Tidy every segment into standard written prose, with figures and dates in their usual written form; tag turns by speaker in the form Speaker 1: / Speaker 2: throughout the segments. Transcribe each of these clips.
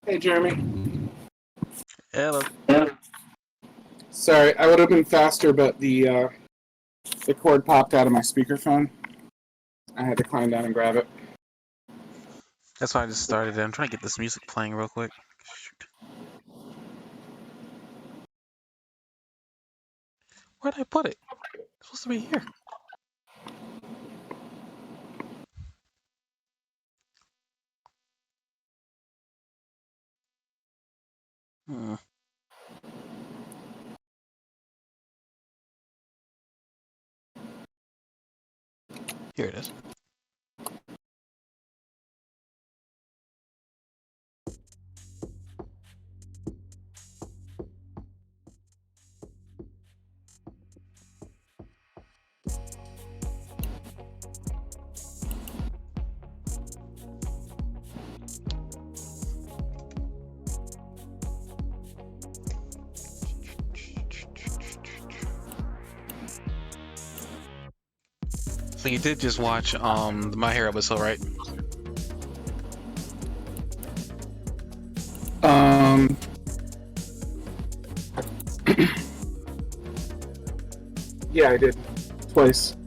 Speaker 1: Hey, Jeremy.
Speaker 2: Hello.
Speaker 1: Sorry, I would have been faster, but the cord popped out of my speakerphone. I had to climb down and grab it.
Speaker 2: That's why I just started it. I'm trying to get this music playing real quick. Shoot. Where'd I put it? It's supposed to be here. Hmm. Here it is. So you did just watch the My Hero episode, right?
Speaker 1: Yeah, I did. Twice.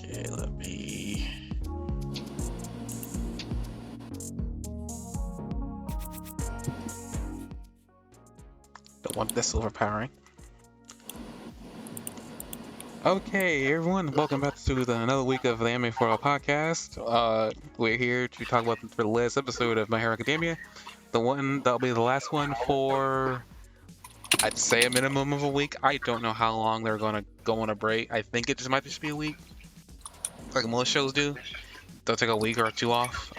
Speaker 2: Okay, let me. Don't want this overpowering. Okay, everyone, welcome back to another week of the Anime4All podcast. We're here to talk about the latest episode of My Hero Academia. The one that'll be the last one for, I'd say, a minimum of a week. I don't know how long they're going to go on a break. I think it just might just be a week, like most shows do. They'll take a week or two off.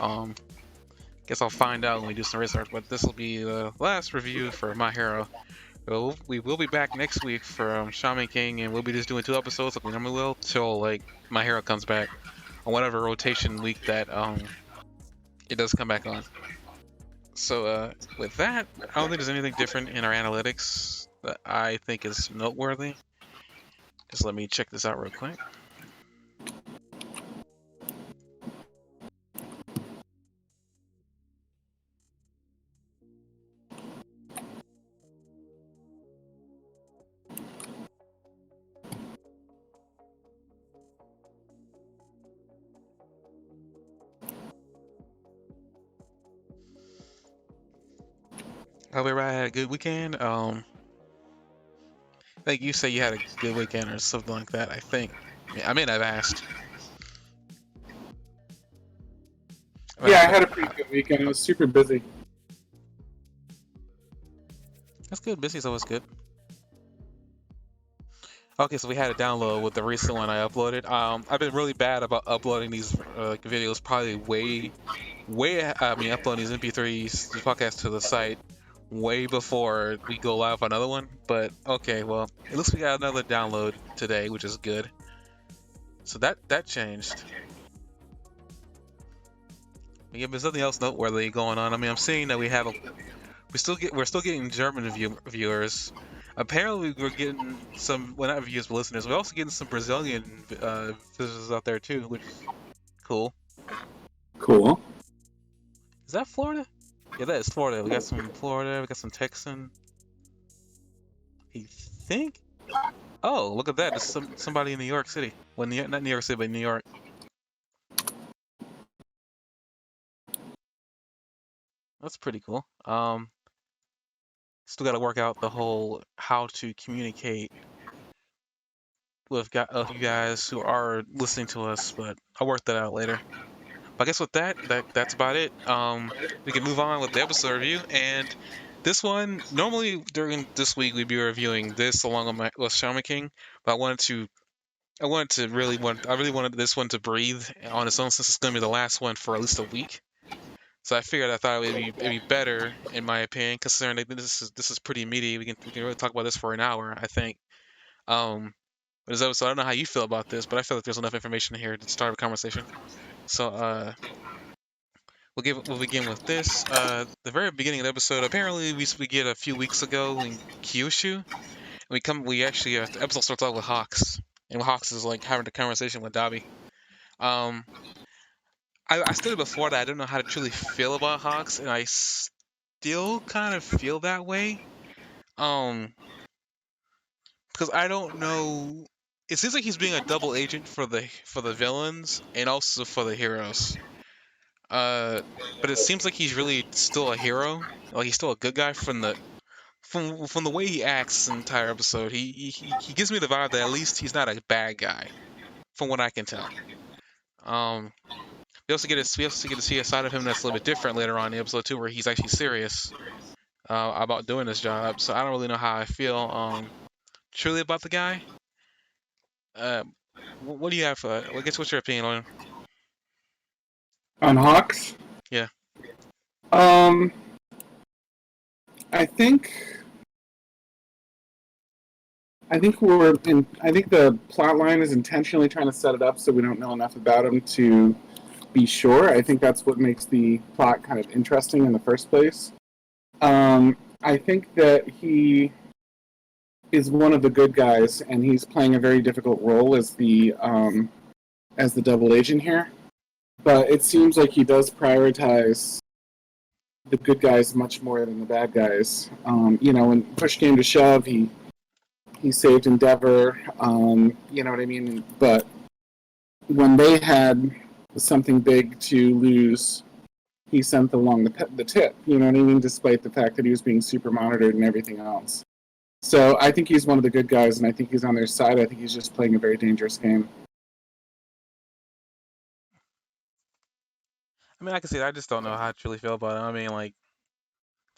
Speaker 2: Guess I'll find out when we do some research. But this will be the last review for My Hero. So we will be back next week for Shaman King, and we'll be just doing 2 episodes like we normally will till like My Hero comes back on whatever rotation week that it does come back on. So with that, I don't think there's anything different in our analytics that I think is noteworthy. Just let me check this out real quick. Hope everybody had a good weekend. I think you say you had a good weekend or something like that. I think. I mean, I've asked.
Speaker 1: Yeah, I had a pretty good weekend. I was super busy.
Speaker 2: That's good. Busy's always good. Okay, so we had a download with the recent one I uploaded. I've been really bad about uploading these videos, probably uploading these MP3s, these podcasts to the site way before we go live on another one. But okay, well, it looks like we got another download today, which is good. So that changed. Yeah, there's nothing else noteworthy going on. I mean, I'm seeing that we're still getting German viewers. Apparently, we're getting some, well, not viewers, but listeners. We're also getting some Brazilian visitors out there too, which is cool.
Speaker 1: Cool.
Speaker 2: Is that Florida? Yeah, that is Florida. We got some Florida. We got some Texan. I think. Oh, look at that! There's somebody in New York City. Well, not New York City, but New York. That's pretty cool. Still got to work out the whole how to communicate with you guys who are listening to us, but I'll work that out later. But I guess with that's about it. We can move on with the episode review, and this one normally during this week we'd be reviewing this along with Shaman King, but I really wanted this one to breathe on its own since it's going to be the last one for at least a week. So I thought it'd be better in my opinion, considering that this is pretty meaty. We can really talk about this for an hour, I think. Um, but so I don't know how you feel about this, but I feel like there's enough information here to start a conversation. So we'll begin with this. The very beginning of the episode. Apparently, we get a few weeks ago in Kyushu. And we actually the episode starts out with Hawks, and Hawks is like having a conversation with Dabi. Um, I stated before that I don't know how to truly feel about Hawks, and I still kind of feel that way. Um, because I don't know. It seems like he's being a double agent for the villains and also for the heroes. Uh, but it seems like he's really still a hero. Like he's still a good guy from the way he acts the entire episode. He gives me the vibe that at least he's not a bad guy, from what I can tell. Um, we also get to see a side of him that's a little bit different later on in episode 2, where he's actually serious about doing this job. So I don't really know how I feel truly about the guy. Uh, what do you have? I guess what's your opinion on him?
Speaker 1: On Hawks,
Speaker 2: Yeah.
Speaker 1: um, I think I think the plot line is intentionally trying to set it up so we don't know enough about him to be sure. I think that's what makes the plot kind of interesting in the first place. I think that he is one of the good guys, and he's playing a very difficult role as the double agent here. But it seems like he does prioritize the good guys much more than the bad guys. When push came to shove, he saved Endeavour. You know what I mean? But when they had something big to lose, he sent along the tip. You know what I mean? Despite the fact that he was being super monitored and everything else. So I think he's one of the good guys, and I think he's on their side. I think he's just playing a very dangerous game.
Speaker 2: I mean, I can see that. I just don't know how I truly feel about him. I mean, like,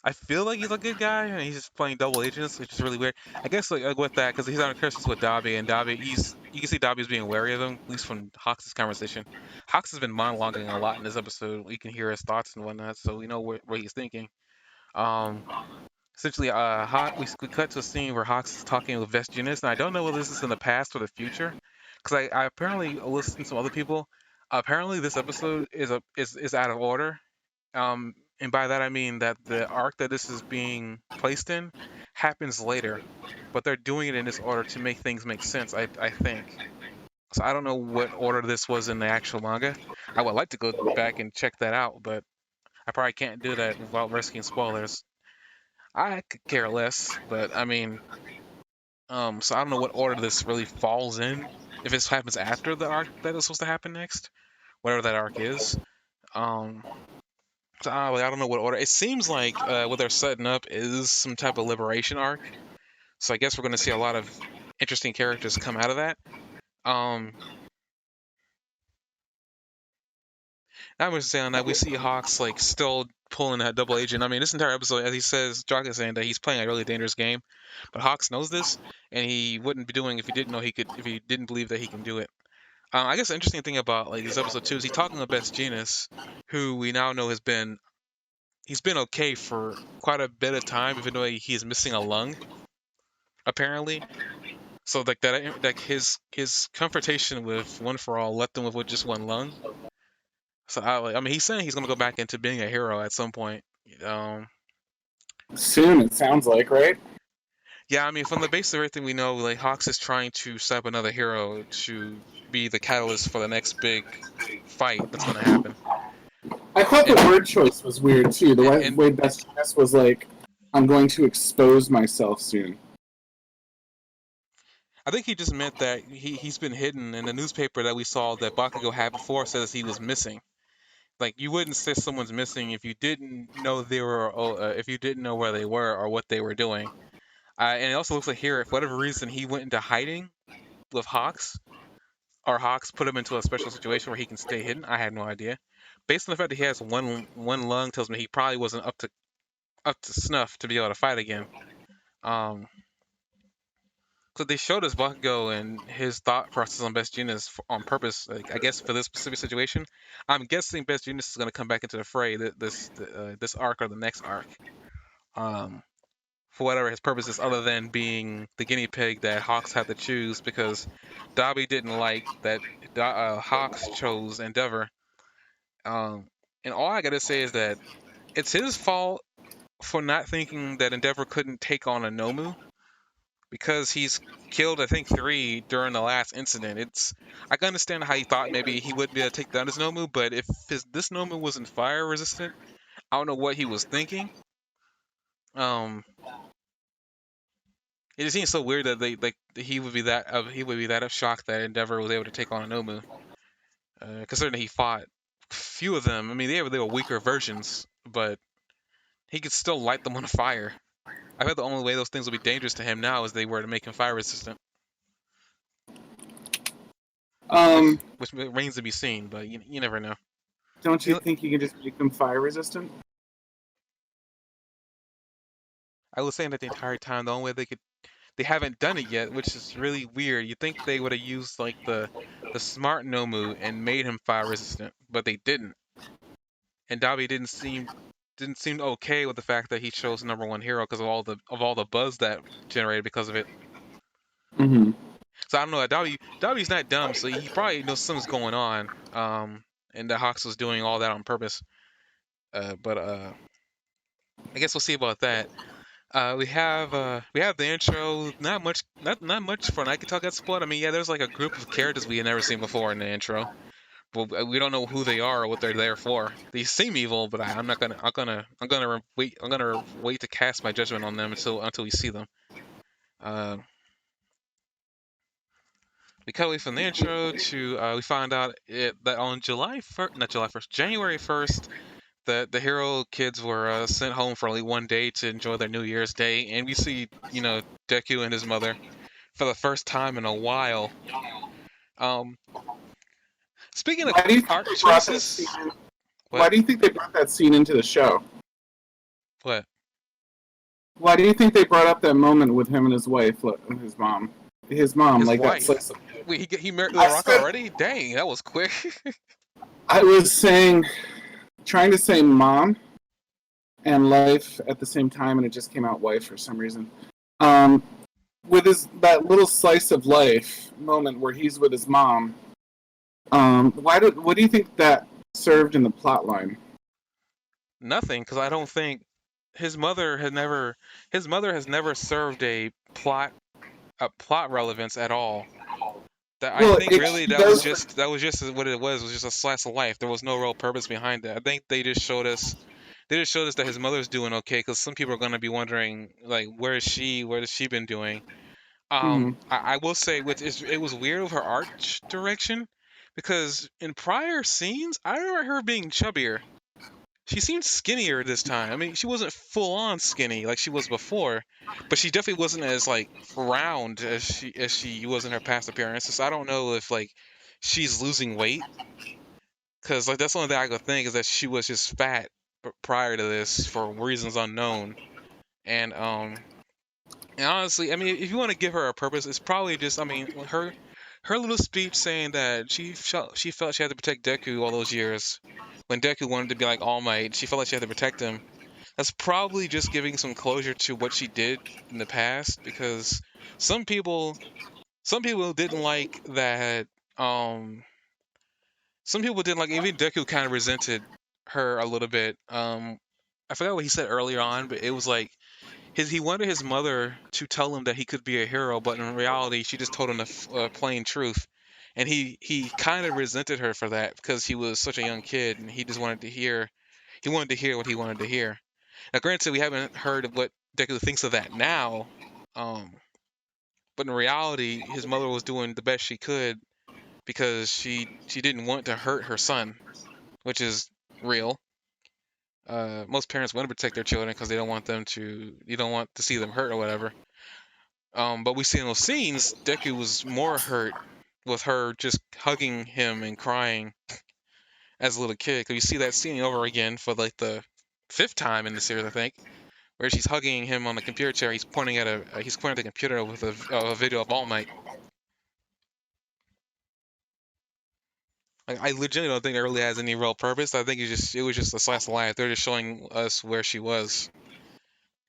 Speaker 2: I feel like he's a good guy, and he's just playing double agents, which is really weird. I guess like with that, because he's on a crisis with Dobby, and Dobby, you can see Dobby's being wary of him, at least from Hawks' conversation. Hawks has been monologuing a lot in this episode. We can hear his thoughts and whatnot, so we know what he's thinking. Um, Essentially, we cut to a scene where Hawks is talking with Vestinus, and I don't know whether this is in the past or the future, because I apparently listened to some other people. Apparently, this episode is out of order, and by that I mean that the arc that this is being placed in happens later, but they're doing it in this order to make things make sense. I think. So I don't know what order this was in the actual manga. I would like to go back and check that out, but I probably can't do that without risking spoilers. I could care less, but I mean, so I don't know what order this really falls in. If this happens after the arc that is supposed to happen next, whatever that arc is. Um, So I don't know what order. It seems like what they're setting up is some type of liberation arc. So I guess we're going to see a lot of interesting characters come out of that. Um, I was saying that we see Hawks like still pulling that double agent. I mean, this entire episode, as he says, Jock is saying that he's playing a really dangerous game, but Hawks knows this, and he wouldn't be doing if he didn't know he could, if he didn't believe that he can do it. I guess the interesting thing about like this episode too is he's talking with Best Genus, who we now know he's been okay for quite a bit of time, even though he's missing a lung apparently. So like that, like his confrontation with One for All left him with just one lung. So I mean, he's saying he's gonna go back into being a hero at some point. Um,
Speaker 1: Soon, it sounds like, right?
Speaker 2: yeah, I mean, from the base of everything we know, like Hawks is trying to set up another hero to be the catalyst for the next big fight that's gonna happen.
Speaker 1: I thought the
Speaker 2: And
Speaker 1: word choice was weird too. The
Speaker 2: and
Speaker 1: way Best Dress was like, "I'm going to expose myself soon."
Speaker 2: I think he just meant that he's been hidden in the newspaper that we saw that Bakugo had before says he was missing. Like you wouldn't say someone's missing if you didn't know they were if you didn't know where they were or what they were doing. And it also looks like here, if for whatever reason he went into hiding with Hawks, or Hawks put him into a special situation where he can stay hidden. I had no idea. Based on the fact that he has one lung, tells me he probably wasn't up to snuff to be able to fight again. Um, So they showed us Bakugo and his thought process on Best Genius on purpose. Like, I guess for this specific situation, I'm guessing Best Genius is going to come back into the fray this arc or the next arc. Um, for whatever his purpose is, other than being the guinea pig that Hawks had to choose because Dobby didn't like that Hawks chose Endeavor. Um, and all I gotta say is that it's his fault for not thinking that Endeavor couldn't take on a Nomu because he's killed I think 3 during the last incident. I can understand how he thought maybe he wouldn't be able to take down his Nomu, but if this Nomu wasn't fire resistant, I don't know what he was thinking. Um, it just seems so weird that they like he would be that of shock that Endeavor was able to take on a Nomu. Considering he fought few of them. I mean, they were weaker versions, but he could still light them on fire. I bet the only way those things would be dangerous to him now is they were to make him fire resistant,
Speaker 1: Um,
Speaker 2: which remains to be seen. But you never know.
Speaker 1: don't you think you can just make them fire resistant?
Speaker 2: I was saying that the entire time. The only way they haven't done it yet, which is really weird. You think they would have used like the smart Nomu and made him fire resistant, but they didn't. And Dabi didn't seem okay with the fact that he chose number one hero because of all the buzz that generated because of it.
Speaker 1: Mm-hmm.
Speaker 2: So I don't know. Dabi's not dumb, so he probably knows something's going on. And that Hawks was doing all that on purpose. But I guess we'll see about that. We have the intro. Not much for an Iketalk split. I mean, yeah, there's like a group of characters we had never seen before in the intro, but we don't know who they are or what they're there for. They seem evil, but I'm gonna wait to cast my judgment on them until we see them. Uh, we cut away from the intro to we find out that on January 1st, that the hero kids were sent home for only one day to enjoy their New Year's Day, and we see Deku and his mother for the first time in a while. Um, speaking of
Speaker 1: Why do you think
Speaker 2: art
Speaker 1: they brought that scene?
Speaker 2: choices,
Speaker 1: Why
Speaker 2: what
Speaker 1: do you think they brought that scene into the show?
Speaker 2: what
Speaker 1: Why do you think they brought up that moment with him and his wife, his mom,
Speaker 2: his
Speaker 1: like that
Speaker 2: wife?
Speaker 1: slice of.
Speaker 2: Wait, he married
Speaker 1: I
Speaker 2: the Rock
Speaker 1: said
Speaker 2: already? Dang, that was quick.
Speaker 1: I was trying to say mom and life at the same time, and it just came out wife for some reason. Um, with that little slice of life moment where he's with his mom. What do you think that served in the plot line?
Speaker 2: Nothing, because I don't think his mother has never served a plot relevance at all. That I
Speaker 1: Well,
Speaker 2: think really
Speaker 1: she does.
Speaker 2: that was just what it was just a slice of life. There was no real purpose behind it. I think they just showed us that his mother's doing okay because some people are going to be wondering like where is she? What has she been doing?
Speaker 1: Mhm.
Speaker 2: I will say it was weird with her art direction because in prior scenes I remember her being chubbier. She seemed skinnier this time. I mean, she wasn't full on skinny like she was before, but she definitely wasn't as like round as she was in her past appearances. I don't know if like she's losing weight because like that's the only thing I could think is that she was just fat prior to this for reasons unknown. And and honestly, I mean, if you want to give her a purpose, it's probably just I mean her little speech saying that she felt she had to protect Deku all those years when Deku wanted to be like All Might. She felt like she had to protect him. That's probably just giving some closure to what she did in the past because some people some people didn't like that some people didn't like even Deku kind of resented her a little bit. I forgot what he said earlier on, but it was like he wanted his mother to tell him that he could be a hero, but in reality she just told him the plain truth. And he kind of resented her for that because he was such a young kid and he just wanted to hear what he wanted to hear. Now, granted, we haven't heard of what Deku thinks of that now, um, but in reality, his mother was doing the best she could because she didn't want to hurt her son, which is real. Most parents want to protect their children because they don't want you don't want to see them hurt or whatever. But we see in those scenes, Deku was more hurt with her just hugging him and crying as a little kid. Because you see that scene over again for like the fifth time in the series, I think. where she's hugging him on the computer chair. He's pointing at the computer with a video of All Might. I legitimately don't think it really has any real purpose. I think it was just a slice of life. They're just showing us where she was,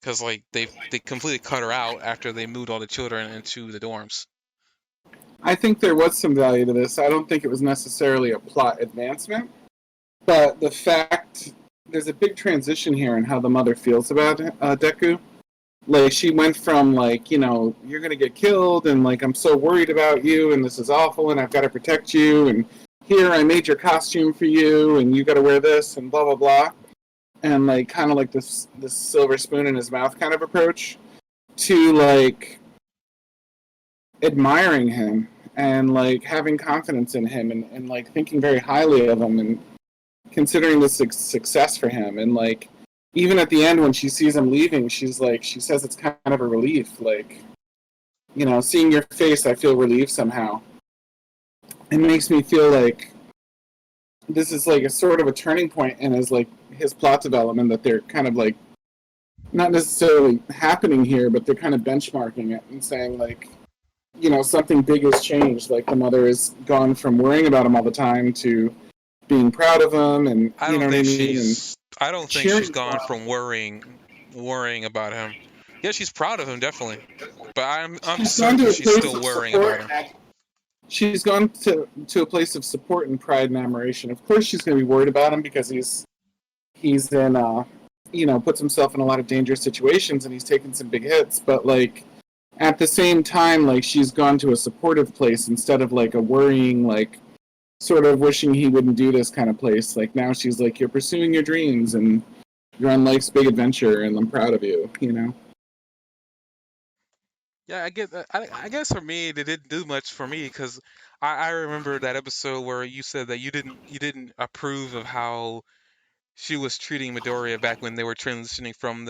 Speaker 2: because like they completely cut her out after they moved all the children into the dorms.
Speaker 1: I think there was some value to this. I don't think it was necessarily a plot advancement, but the fact there's a big transition here in how the mother feels about Deku. Like she went from like, you know, you're gonna get killed, and like I'm so worried about you, and this is awful, and I've got to protect you, and here I made your costume for you, and you got to wear this, and blah blah blah, and like kind of like this silver spoon in his mouth kind of approach to like admiring him and like having confidence in him and like thinking very highly of him and considering this success for him. And like even at the end when she sees him leaving, she's like, she says it's kind of a relief, like, you know, seeing your face, I feel relieved somehow. It makes me feel like this is like a sort of a turning point in his plot development, that they're kind of like not necessarily happening here, but they're kind of benchmarking it and saying like, you know, something big has changed. Like the mother has gone from worrying about him all the time to being proud of him, and
Speaker 2: I
Speaker 1: you
Speaker 2: don't
Speaker 1: know what I
Speaker 2: think
Speaker 1: mean, and
Speaker 2: I don't think she's
Speaker 1: cheering
Speaker 2: gone
Speaker 1: for him.
Speaker 2: from worrying about him. Yeah, she's proud of him definitely, but I'm
Speaker 1: She's gone
Speaker 2: certain
Speaker 1: to a
Speaker 2: she's
Speaker 1: place
Speaker 2: still
Speaker 1: of
Speaker 2: worrying about
Speaker 1: support.
Speaker 2: him.
Speaker 1: She's gone to a place of support and pride and admiration. Of course, she's going to be worried about him because he's in you know, puts himself in a lot of dangerous situations and he's taken some big hits. But like at the same time, like she's gone to a supportive place instead of like a worrying, like sort of wishing he wouldn't do this kind of place. Like now she's like, you're pursuing your dreams and you're on life's big adventure, and I'm proud of you. You know.
Speaker 2: Yeah, I get that. I guess for me, they didn't do much for me because I remember that episode where you said that you didn't approve of how she was treating Midoriya back when they were transitioning from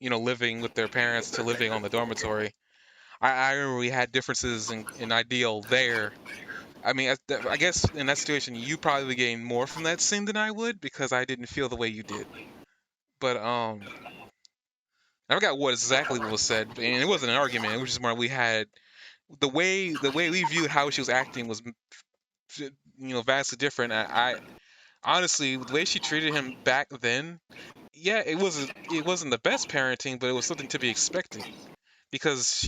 Speaker 2: living with their parents to living on the dormitory. I remember we had differences in ideal there. I mean, I guess in that situation, you probably gained more from that scene than I would because I didn't feel the way you did. But I forgot what was said, and it wasn't an argument. It was just more we had the way we viewed how she was acting was vastly different. I honestly, the way she treated him back then, yeah, it wasn't the best parenting, but it was something to be expected because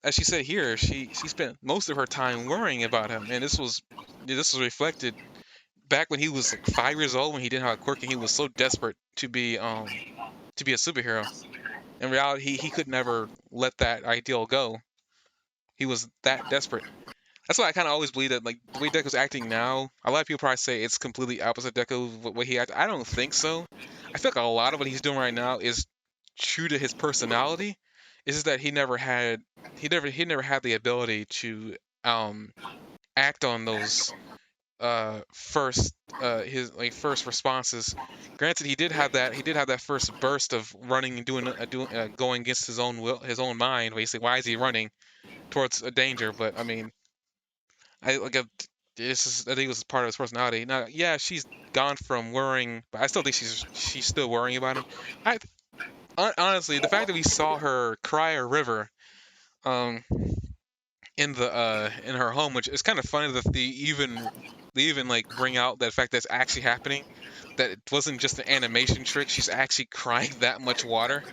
Speaker 2: as she said here, she spent most of her time worrying about him, and this was reflected back when he was like 5 years old, when he didn't have a quirk, and he was so desperate to be a superhero. In reality, he could never let that ideal go. He was that desperate. That's why I kind of always believe that like the way Deku's acting now, a lot of people probably say it's completely opposite Deku the way he acts. I don't think so. I feel like a lot of what he's doing right now is true to his personality. It's just that he never had the ability to um act on those first his like first responses. Granted, he did have that first burst of running and going against his own will, his own mind. Basically, why is he running towards a danger? But I mean, I like a, I think it was part of his personality. Now, yeah, she's gone from worrying, but I still think she's still worrying about him. I honestly, the fact that we saw her cry a river, um, in her home, which is kind of funny that they even like bring out that fact that's actually happening, that it wasn't just an animation trick. She's actually crying that much water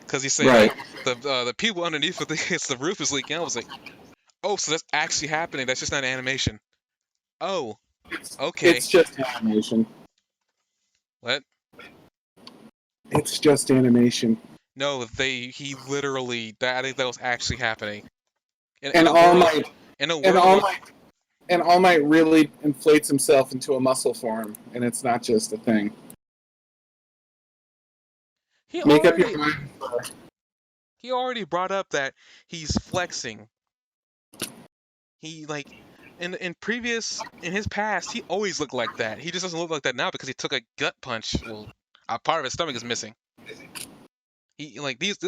Speaker 2: because he's saying
Speaker 1: Right.
Speaker 2: like the people underneath with the roof is leaking. I was like, oh, so that's actually happening. That's just not animation. Oh, okay.
Speaker 1: It's just animation.
Speaker 2: What?
Speaker 1: It's just animation.
Speaker 2: No, he literally that I think that was actually happening in
Speaker 1: And
Speaker 2: a
Speaker 1: All
Speaker 2: world
Speaker 1: Might
Speaker 2: in a
Speaker 1: and
Speaker 2: world
Speaker 1: All
Speaker 2: where
Speaker 1: Might and All Might really inflates himself into a muscle form, and it's not just a thing.
Speaker 2: he
Speaker 1: Make up your
Speaker 2: already
Speaker 1: mind.
Speaker 2: he already brought up that he's flexing. He like in his past he always looked like that. He just doesn't look like that now because he took a gut punch. Well, a part of his stomach is missing. He like this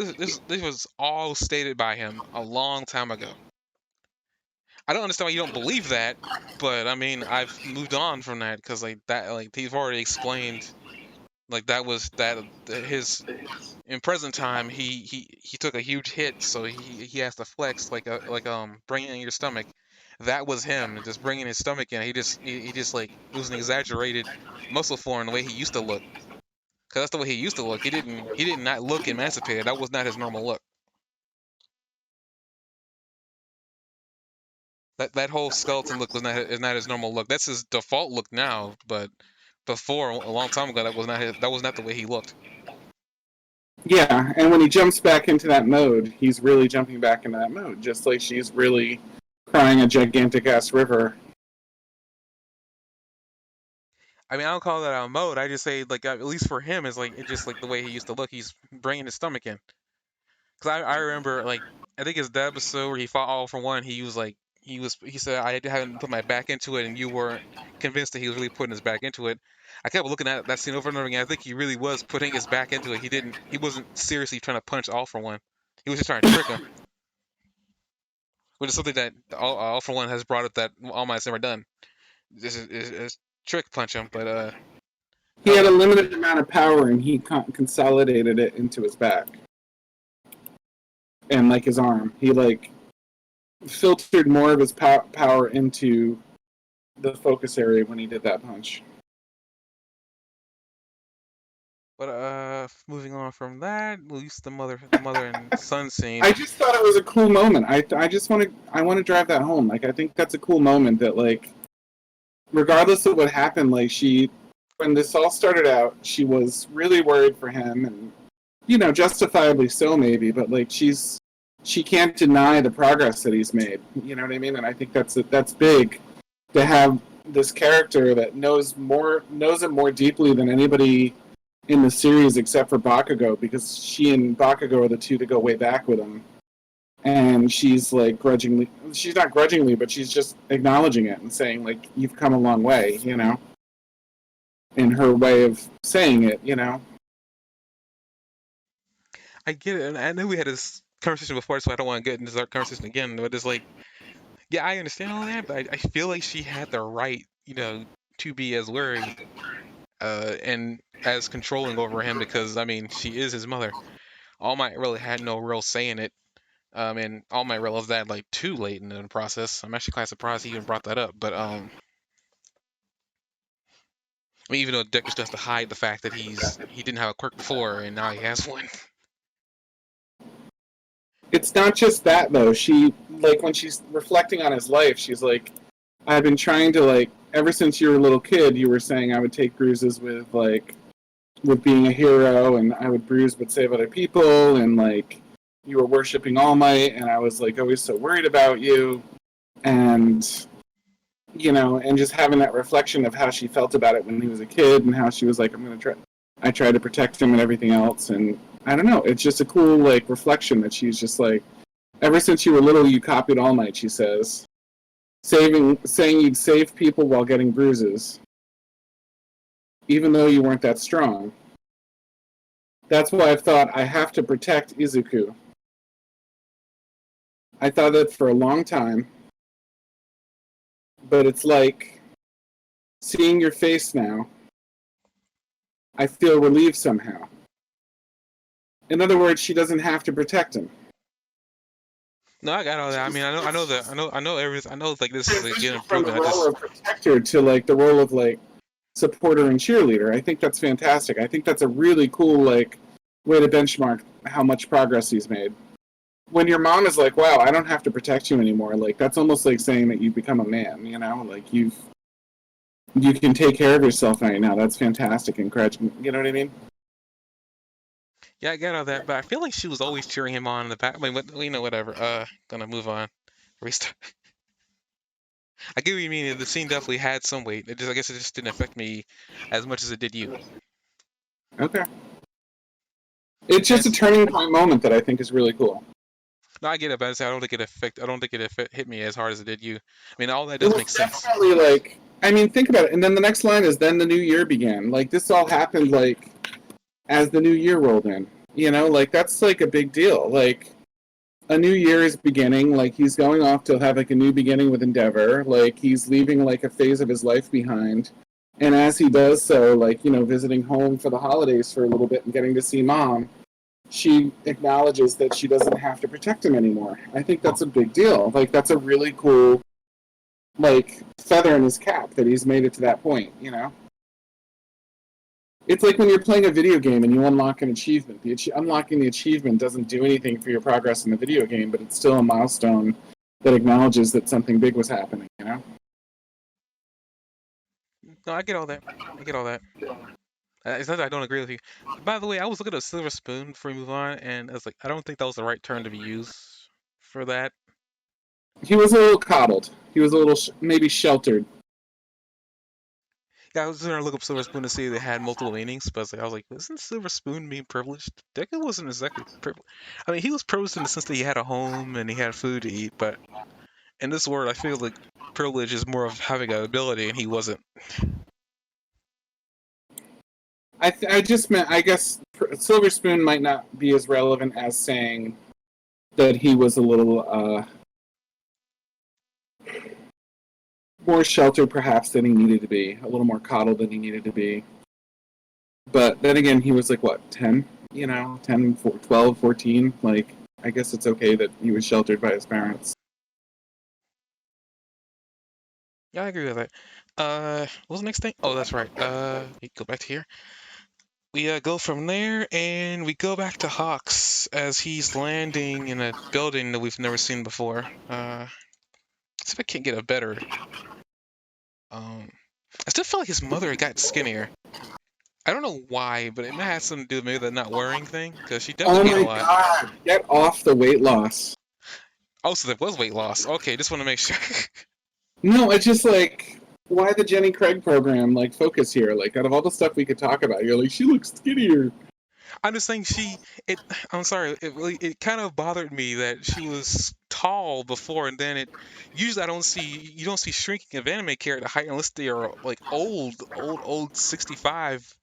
Speaker 2: was all stated by him a long time ago. I don't understand why you don't believe that, but I mean I've moved on from that because like that like he's already explained Like that was that his in present time he took a huge hit, so he has to flex bring it in your stomach. That was him just bringing his stomach in. He just like it was an exaggerated muscle form the way he used to look. Cause that's the way he used to look. He did not look emancipated. That was not his normal look. That whole skeleton look was not is not his normal look. That's his default look now, but before a long time ago that was not the way he looked.
Speaker 1: Yeah, and when he jumps back into that mode, he's really jumping back into that mode, just like she's really crying a gigantic ass river.
Speaker 2: I mean, I don't call that a mode. I just say like at least for him, it's just like the way he used to look. He's bringing his stomach in. Cause I remember like I think it's the episode where he fought All for One. He was like he said I haven't put my back into it, and you weren't convinced that he was really putting his back into it. I kept looking at that scene over and over again. I think he really was putting his back into it. He wasn't seriously trying to punch All for One. He was just trying to trick him, which is something that All for One has brought up that All Might's never done. This is trick punch him, but
Speaker 1: He had a limited amount of power, and he consolidated it into his back and like his arm. He like filtered more of his power into the focus area when he did that punch.
Speaker 2: But moving on from that, at least the mother and son scene.
Speaker 1: I just thought it was a cool moment. I just want to drive that home. Like I think that's a cool moment that like regardless of what happened, like when this all started out, she was really worried for him, and you know, justifiably so maybe, but like she can't deny the progress that he's made. You know what I mean? And I think that's big to have this character that knows him more deeply than anybody in the series except for Bakugo, because she and Bakugo are the two that go way back with him. And she's like she's not grudgingly, but she's just acknowledging it and saying like, you've come a long way, you know, in her way of saying it, you know.
Speaker 2: I get it, and I know we had this conversation before, so I don't want to get into that conversation again. But it's like, yeah, I understand all that, but I feel like she had the right, to be as worried, and as controlling over him because I mean, she is his mother. All Might really had no real say in it. And All Might realized that like too late in the process. I'm actually quite surprised he even brought that up. But I mean, even though Deku still has to hide the fact that he didn't have a quirk before and now he has one.
Speaker 1: It's not just that though. She like when she's reflecting on his life, she's like, I've been trying to like ever since you were a little kid, you were saying I would take bruises with being a hero, and I would bruise but save other people, and like you were worshiping All Might, and I was like always so worried about you, and you know, and just having that reflection of how she felt about it when he was a kid, and how she was like, I tried to protect him and everything else, and I don't know, it's just a cool like reflection that she's just like, ever since you were little, you copied All Might. She says, saying you'd save people while getting bruises, even though you weren't that strong. That's why I've thought I have to protect Izuku. I thought that for a long time, but it's like seeing your face now, I feel relieved somehow. In other words, she doesn't have to protect him.
Speaker 2: No, I got all that. I mean, I know everything. I know like this is a good
Speaker 1: From the
Speaker 2: improvement.
Speaker 1: role of protector to like the role of like supporter and cheerleader. I think that's fantastic. I think that's a really cool like way to benchmark how much progress he's made. When your mom is like, "Wow, I don't have to protect you anymore," like that's almost like saying that you've become a man. You know, like you can take care of yourself right now. That's fantastic. Encouragement. You know what I mean?
Speaker 2: Yeah, I got all that, but I feel like she was always cheering him on in the back. I mean, whatever. Gonna move on. Restart. I get what you mean. The scene definitely had some weight. I guess it just didn't affect me as much as it did you.
Speaker 1: Okay. It's just a turning point moment that I think is really cool.
Speaker 2: No, I get it, but I don't think it hit me as hard as it did you. I mean, all that does make sense.
Speaker 1: Definitely like, I mean, think about it. And then the next line is, "Then the new year began." Like this all happened like as the new year rolled in. You know, like that's like a big deal. Like a new year is beginning. Like he's going off to have like a new beginning with Endeavour. Like he's leaving like a phase of his life behind, And as he does so, like, you know, visiting home for the holidays for a little bit and getting to see mom, she acknowledges that she doesn't have to protect him anymore. I think that's a big deal. Like, that's a really cool, like, feather in his cap that he's made it to that point, you know? It's like when you're playing a video game and you unlock an achievement. Unlocking the achievement doesn't do anything for your progress in the video game, but it's still a milestone that acknowledges that something big was happening, you know?
Speaker 2: No, I get all that. I get all that. It's not that I don't agree with you. By the way, I was looking at Silver Spoon before we move on, and I was like, I don't think that was the right term to be used for that.
Speaker 1: He was a little coddled. He was a little, maybe sheltered.
Speaker 2: Yeah, I was trying to look up Silver Spoon to see if they had multiple meanings, but I was like, isn't Silver Spoon mean privileged? Deku wasn't exactly privileged. I mean, he was privileged in the sense that he had a home and he had food to eat, but in this world, I feel like privilege is more of having an ability, and he wasn't.
Speaker 1: I just meant, I guess Silver Spoon might not be as relevant as saying that he was a little more sheltered perhaps than he needed to be, a little more coddled than he needed to be. But then again, he was like, what, 10? You know, 10, 12, 14? Like, I guess it's okay that he was sheltered by his parents.
Speaker 2: Yeah, I agree with that. What was the next thing? Oh, that's right. We go back to here. We go from there and we go back to Hawks as he's landing in a building that we've never seen before. See if I can't get a better. I still feel like his mother got skinnier. I don't know why, but it might have something to do with maybe the not worrying thing, because she
Speaker 1: Oh
Speaker 2: definitely gained a
Speaker 1: my
Speaker 2: lot.
Speaker 1: god! Get off the weight loss.
Speaker 2: Oh, so there was weight loss. Okay, just want to make sure.
Speaker 1: No, it's just like, why the Jenny Craig program, like, focus here? Like, out of all the stuff we could talk about, you're like, she looks skinnier.
Speaker 2: I'm just saying I'm sorry, it kind of bothered me that she was tall before, and then usually you don't see shrinking of anime character height unless they are like old 65.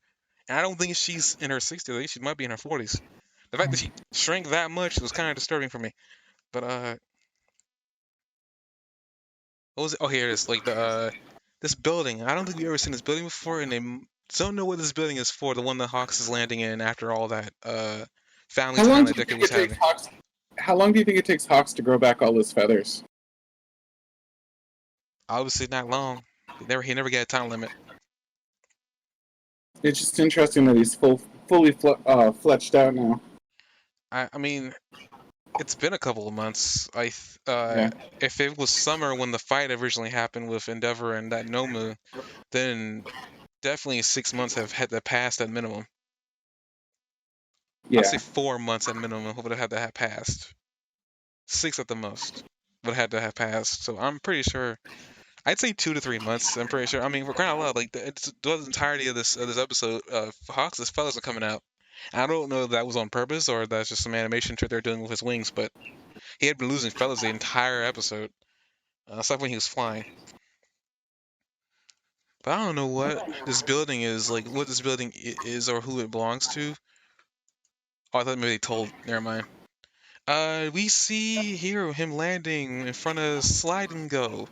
Speaker 2: And I don't think she's in her 60s. I think she might be in her 40s. The fact that she shrank that much was kind of disturbing for me. But what was it? Oh, here it is. Like this building. I don't think we've ever seen this building before, and don't know what this building is for. The one that Hawks is landing in after all that family
Speaker 1: How long
Speaker 2: time
Speaker 1: do
Speaker 2: that
Speaker 1: you
Speaker 2: Deku
Speaker 1: think
Speaker 2: was
Speaker 1: it takes
Speaker 2: having.
Speaker 1: Hawks? How long do you think it takes Hawks to grow back all his feathers?
Speaker 2: Obviously not long. He never got a time limit.
Speaker 1: It's just interesting that he's fully fletched out now.
Speaker 2: I mean, it's been a couple of months.
Speaker 1: Yeah.
Speaker 2: If it was summer when the fight originally happened with Endeavour and that Nomu, then definitely 6 months have had to pass at minimum. I'd say
Speaker 1: Yeah.
Speaker 2: 4 months at minimum would have had to have passed. 6 at the most would have had to have passed. So I'm pretty sure. I'd say 2 to 3 months. I'm pretty sure. I mean, we're crying out loud. Like the entirety of this episode, Hawks' feathers are coming out. I don't know if that was on purpose or that's just some animation trick they're doing with his wings, but he had been losing feathers the entire episode, except when he was flying. But I don't know what this building is like. What this building is or who it belongs to. Oh, I thought maybe they told. Never mind. We see here him landing in front of Slide and Go,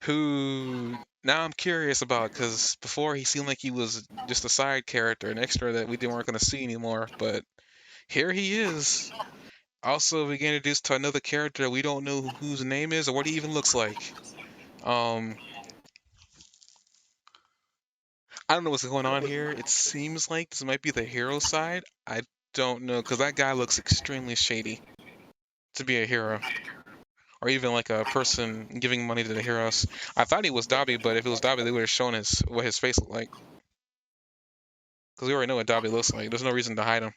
Speaker 2: who now I'm curious about because before he seemed like he was just a side character, an extra that we weren't going to see anymore. But here he is. Also, we get introduced to another character we don't know whose name is or what he even looks like. I don't know what's going on here. It seems like this might be the hero side. I don't know because that guy looks extremely shady to be a hero. Or even like a person giving money to the heroes. I thought he was Dobby, but if it was Dobby, they would have shown what his face looked like. Because we already know what Dobby looks like. There's no reason to hide him.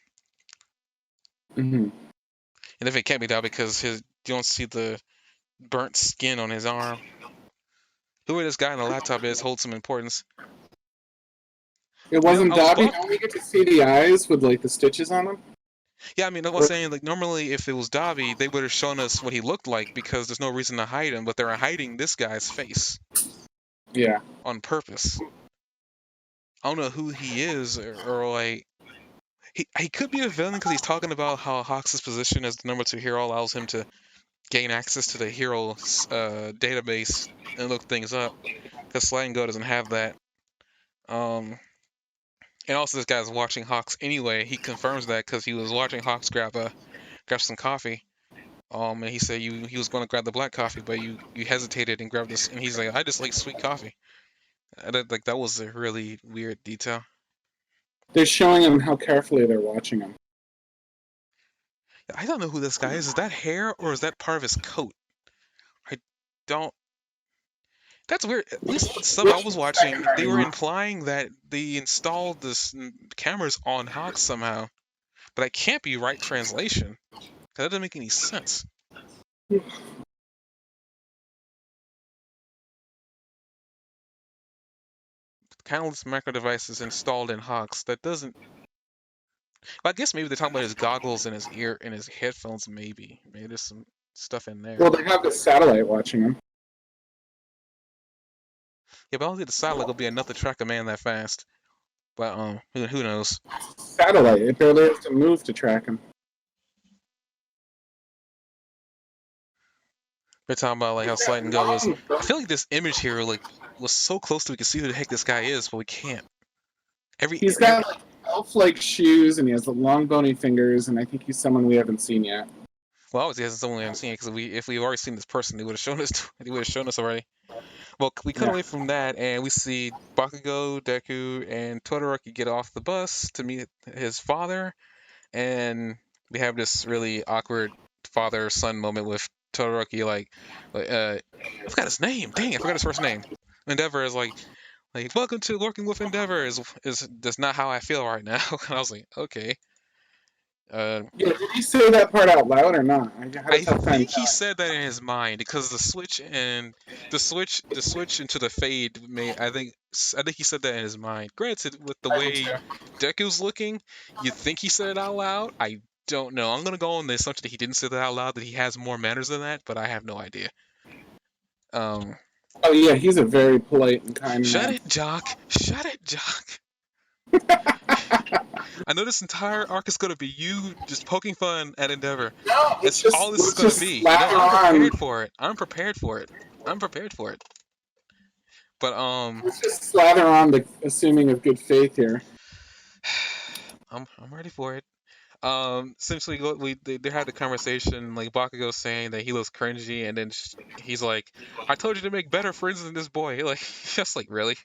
Speaker 1: Mm-hmm.
Speaker 2: And if it can't be Dobby, because you don't see the burnt skin on his arm. Whoever this guy on the laptop is holds some importance.
Speaker 1: It
Speaker 2: You know,
Speaker 1: wasn't
Speaker 2: I was
Speaker 1: Dobby.
Speaker 2: bugged.
Speaker 1: Don't we get to see the eyes with like the stitches on them?
Speaker 2: Yeah, I mean, I was saying like normally if it was Dobby, they would have shown us what he looked like because there's no reason to hide him, but they're hiding this guy's face.
Speaker 1: Yeah.
Speaker 2: On purpose. I don't know who he is or like he could be a villain because he's talking about how Hawks' position as the number 2 hero allows him to gain access to the hero's database and look things up. Because Slide and Go doesn't have that. Um, and also this guy's watching Hawks anyway. He confirms that because he was watching Hawks grab some coffee. And he said he was going to grab the black coffee, but you hesitated and grabbed this. And he's like, I just like sweet coffee. Like that was a really weird detail.
Speaker 1: They're showing him how carefully they're watching him.
Speaker 2: I don't know who this guy is. Is that hair or is that part of his coat? I don't. That's weird. At least the sub I was watching, they were implying that they installed this cameras on Hawks somehow, but that can't be right translation. 'Cause that doesn't make any sense. Countless macro devices installed in Hawks. That doesn't. Well, I guess maybe they're talking about his goggles and his ear and his headphones. Maybe there's some stuff in there.
Speaker 1: Well, they have the satellite watching him.
Speaker 2: Yeah, but I don't think the satellite will be enough to track a man that fast. But who knows?
Speaker 1: Satellite. It barely has to move to track him.
Speaker 2: They're talking about like how Slide and Go is. I feel like this image here like was so close that we can see who the heck this guy is, but we can't.
Speaker 1: He's got like elf-like shoes, and he has the long bony fingers, and I think he's someone we haven't seen yet.
Speaker 2: Well, obviously, hasn't someone we haven't seen because if we've already seen this person, they would have shown us. They would have shown us already. Well, we cut away from that, and we see Bakugo, Deku, and Todoroki get off the bus to meet his father, and we have this really awkward father-son moment with Todoroki, I forgot his name. Dang, I forgot his first name. Endeavour is like, welcome to working with Endeavour is just not how I feel right now. And I was like, okay.
Speaker 1: Yeah, did he say that part out loud or not?
Speaker 2: I think he said that in his mind because the switch into the fade I think he said that in his mind. Granted, with the way Deku's looking, you'd think he said it out loud. I don't know. I'm gonna go on the assumption that he didn't say that out loud. That he has more manners than that, but I have no idea.
Speaker 1: Oh yeah, he's a very polite and kind man.
Speaker 2: Shut it, Jock. Shut it, Jock. I know this entire arc is gonna be you just poking fun at Endeavour.
Speaker 1: No,
Speaker 2: It's all this is gonna be. No, I'm prepared for it. I'm prepared for it. But
Speaker 1: let's just slather on the assuming of good faith here.
Speaker 2: I'm ready for it. Essentially, they had the conversation like Bakugo saying that he looks cringy, and then he's like, "I told you to make better friends than this boy." Like, just like really.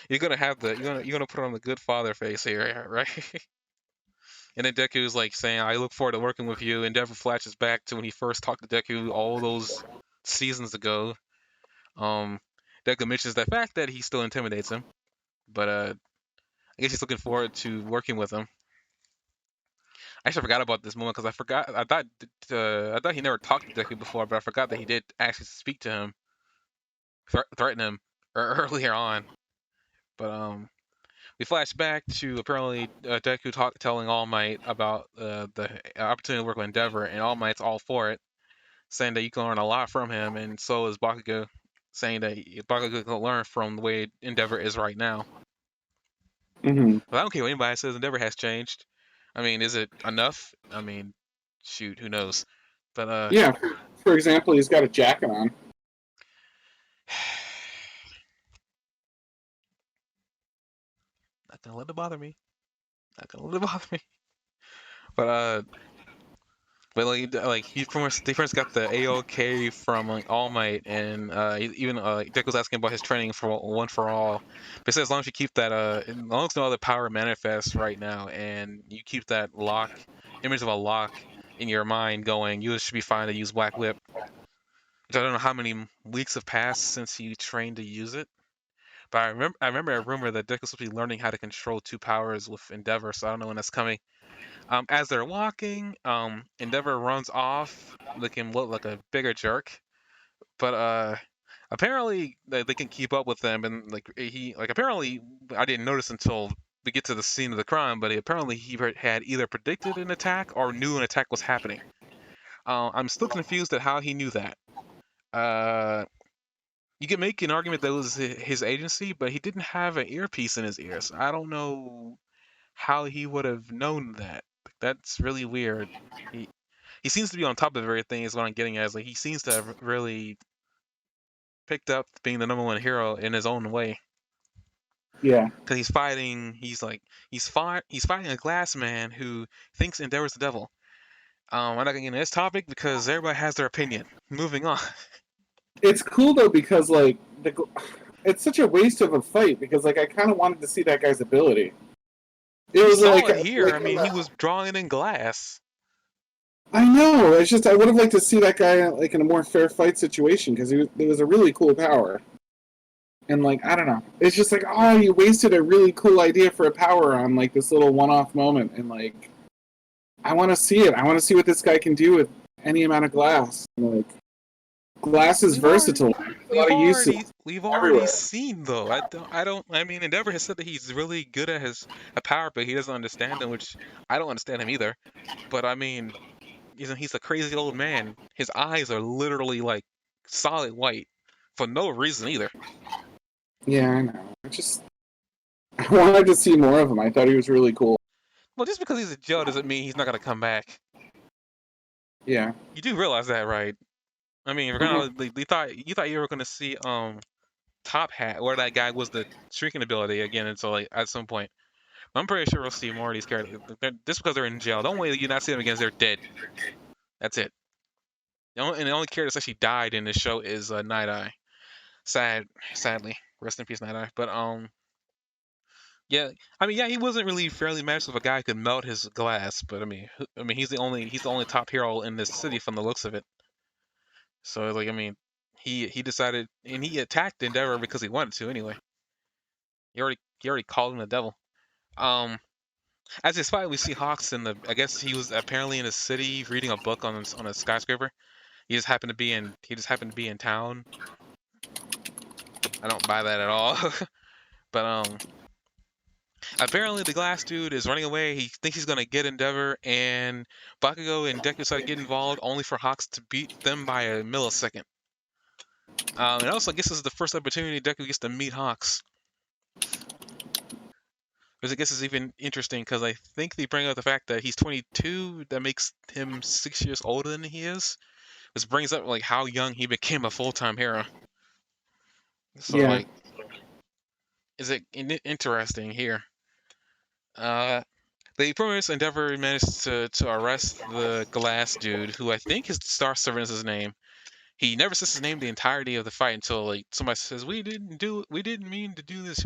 Speaker 2: You're gonna put on the good father face here, right? And then Deku's like saying, "I look forward to working with you." Endeavor flashes back to when he first talked to Deku all those seasons ago. Deku mentions the fact that he still intimidates him, but I guess he's looking forward to working with him. I actually forgot about this moment because I thought he never talked to Deku before, but I forgot that he did actually speak to him, threaten him earlier on. But we flash back to apparently Deku telling All Might about the opportunity to work with Endeavor, and All Might's all for it, saying that you can learn a lot from him, and so is Bakugo, saying that Bakugo can learn from the way Endeavor is right now.
Speaker 1: Mm-hmm.
Speaker 2: But I don't care what anybody says. Endeavor has changed. I mean, is it enough? I mean, shoot, who knows? But
Speaker 1: yeah, for example, he's got a jacket on.
Speaker 2: Not gonna let it bother me. Not gonna let it bother me. But like he first got the AOK from like All Might, and even Deku was asking about his training for One for All. But he said as long as you keep that as long as no other power manifests right now, and you keep that image of a lock in your mind going, you should be fine to use Black Whip. Which I don't know how many weeks have passed since he trained to use it. But I remember a rumor that Deku's supposed to be learning how to control two powers with Endeavor, so I don't know when that's coming. As they're walking, Endeavor runs off, looking like a bigger jerk. But apparently they can keep up with them, and apparently I didn't notice until we get to the scene of the crime, but apparently he had either predicted an attack or knew an attack was happening. I'm still confused at how he knew that. You can make an argument that it was his agency, but he didn't have an earpiece in his ears. I don't know how he would have known that. That's really weird. He seems to be on top of everything. Is what I'm getting at. Is like he seems to have really picked up being the number one hero in his own way.
Speaker 1: Yeah.
Speaker 2: because he's fighting. He's fighting a glass man who thinks Endeavor's the devil. I'm not gonna get into this topic because everybody has their opinion. Moving on.
Speaker 1: It's cool though because like it's such a waste of a fight because like I kind of wanted to see that guy's ability. It
Speaker 2: We
Speaker 1: was
Speaker 2: saw
Speaker 1: like
Speaker 2: it here. I
Speaker 1: like
Speaker 2: mean, he was drawing it in glass.
Speaker 1: I know. It's just I would have liked to see that guy like in a more fair fight situation because it was a really cool power. And like I don't know, it's just like oh, you wasted a really cool idea for a power on like this little one-off moment, and like I want to see it. I want to see what this guy can do with any amount of glass. Like glass is
Speaker 2: We've already,
Speaker 1: versatile. There's a lot of uses
Speaker 2: we've already
Speaker 1: everywhere.
Speaker 2: seen though. I don't. I mean, Endeavor has said that he's really good at his a power, but he doesn't understand them, which I don't understand him either. But I mean, he's a crazy old man. His eyes are literally like solid white for no reason either.
Speaker 1: Yeah, I know. I wanted to see more of him. I thought he was really cool.
Speaker 2: Well, just because he's a Joe doesn't mean he's not gonna come back.
Speaker 1: Yeah.
Speaker 2: You do realize that, right? I mean, we're
Speaker 1: Mhm.
Speaker 2: gonna. You thought you were gonna see Top Hat, where that guy was the shrinking ability again, and so like at some point. I'm pretty sure we'll see more of these characters. Just because they're in jail, don't wait. You not see them again. They're dead. That's it. And the only character that's actually died in this show is Night Eye. Sadly, rest in peace, Night Eye. But yeah. I mean, yeah, he wasn't really fairly matched if a guy could melt his glass. But I mean, he's the only top hero in this city from the looks of it. So like, I mean, he decided and he attacked Endeavor because he wanted to anyway. He already called him the devil. Um, As his fight, we see Hawks in the. I guess he was apparently in a city reading a book on a skyscraper. He just happened to be in town. I don't buy that at all. But apparently the glass dude is running away. He thinks he's gonna get Endeavor, and Bakugo and Deku decide to get involved, only for Hawks to beat them by a millisecond. And also, I guess this is the first opportunity Deku gets to meet Hawks. Which I guess is even interesting because I think they bring up the fact that he's 22. That makes him 6 years older than he is. This brings up like how young he became a full-time hero. So
Speaker 1: Yeah.
Speaker 2: like, is it interesting here? Uh, the Prometheus Endeavor managed to arrest the Glass dude, who I think is Star Servant is his name. He never says his name the entirety of the fight until like somebody says, we didn't mean to do this.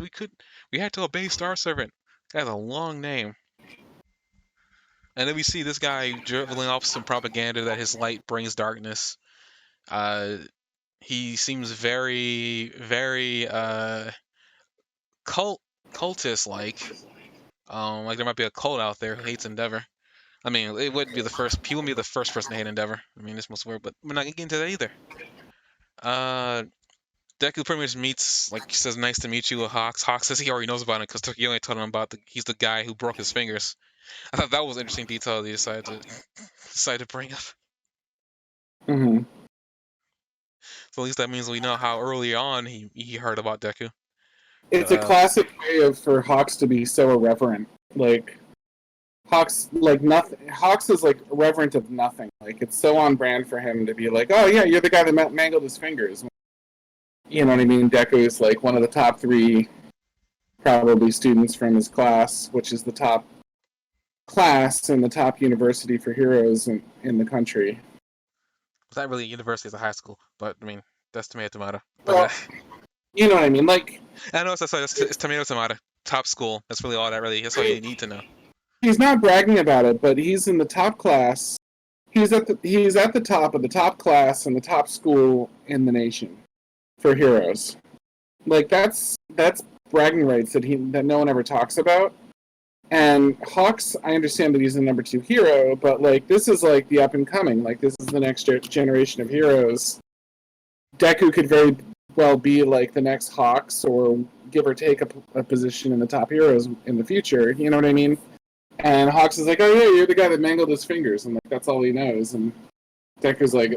Speaker 2: We had to obey Star Servant." That has a long name. And then we see this guy dribbling off some propaganda that his light brings darkness. Uh, he seems very cultist like there might be a cult out there who hates Endeavor. I mean, it wouldn't be the first. He wouldn't be the first person to hate Endeavor. I mean, this must work, but we're not gonna get into that either. Uh, Deku pretty much meets, like, he says, "Nice to meet you," with Hawks. Hawks says he already knows about it because Tokyo told him about he's the guy who broke his fingers. I thought that was an interesting detail they decided to bring up.
Speaker 1: Hmm.
Speaker 2: So at least that means we know how early on he heard about Deku.
Speaker 1: It's a
Speaker 2: But
Speaker 1: classic way for Hawks to be so irreverent. Like Hawks, like nothing. Hawks is like reverent of nothing. Like it's so on brand for him to be like, "Oh yeah, you're the guy that mangled his fingers." You know what I mean? Deku is like one of the top three probably students from his class, which is the top class and the top university for heroes in the country.
Speaker 2: it's not really a university; it's a high school. But I mean, that's tomato. But
Speaker 1: Well, you know what I mean? Like
Speaker 2: I know it's tomato. Top school. That's really all that really. That's all you need to know.
Speaker 1: he's not bragging about it, but he's in the top class. He's at the top of the top class and the top school in the nation for heroes. Like that's bragging rights that no one ever talks about. And Hawks, I understand that he's the number 2 hero, but like this is like the up and coming. Like this is the next generation of heroes. Deku could very well be like the next Hawks, or give or take a position in the top heroes in the future. You know what I mean? And Hawks is like, "Oh yeah, you're the guy that mangled his fingers," and like that's all he knows. And Deku's like,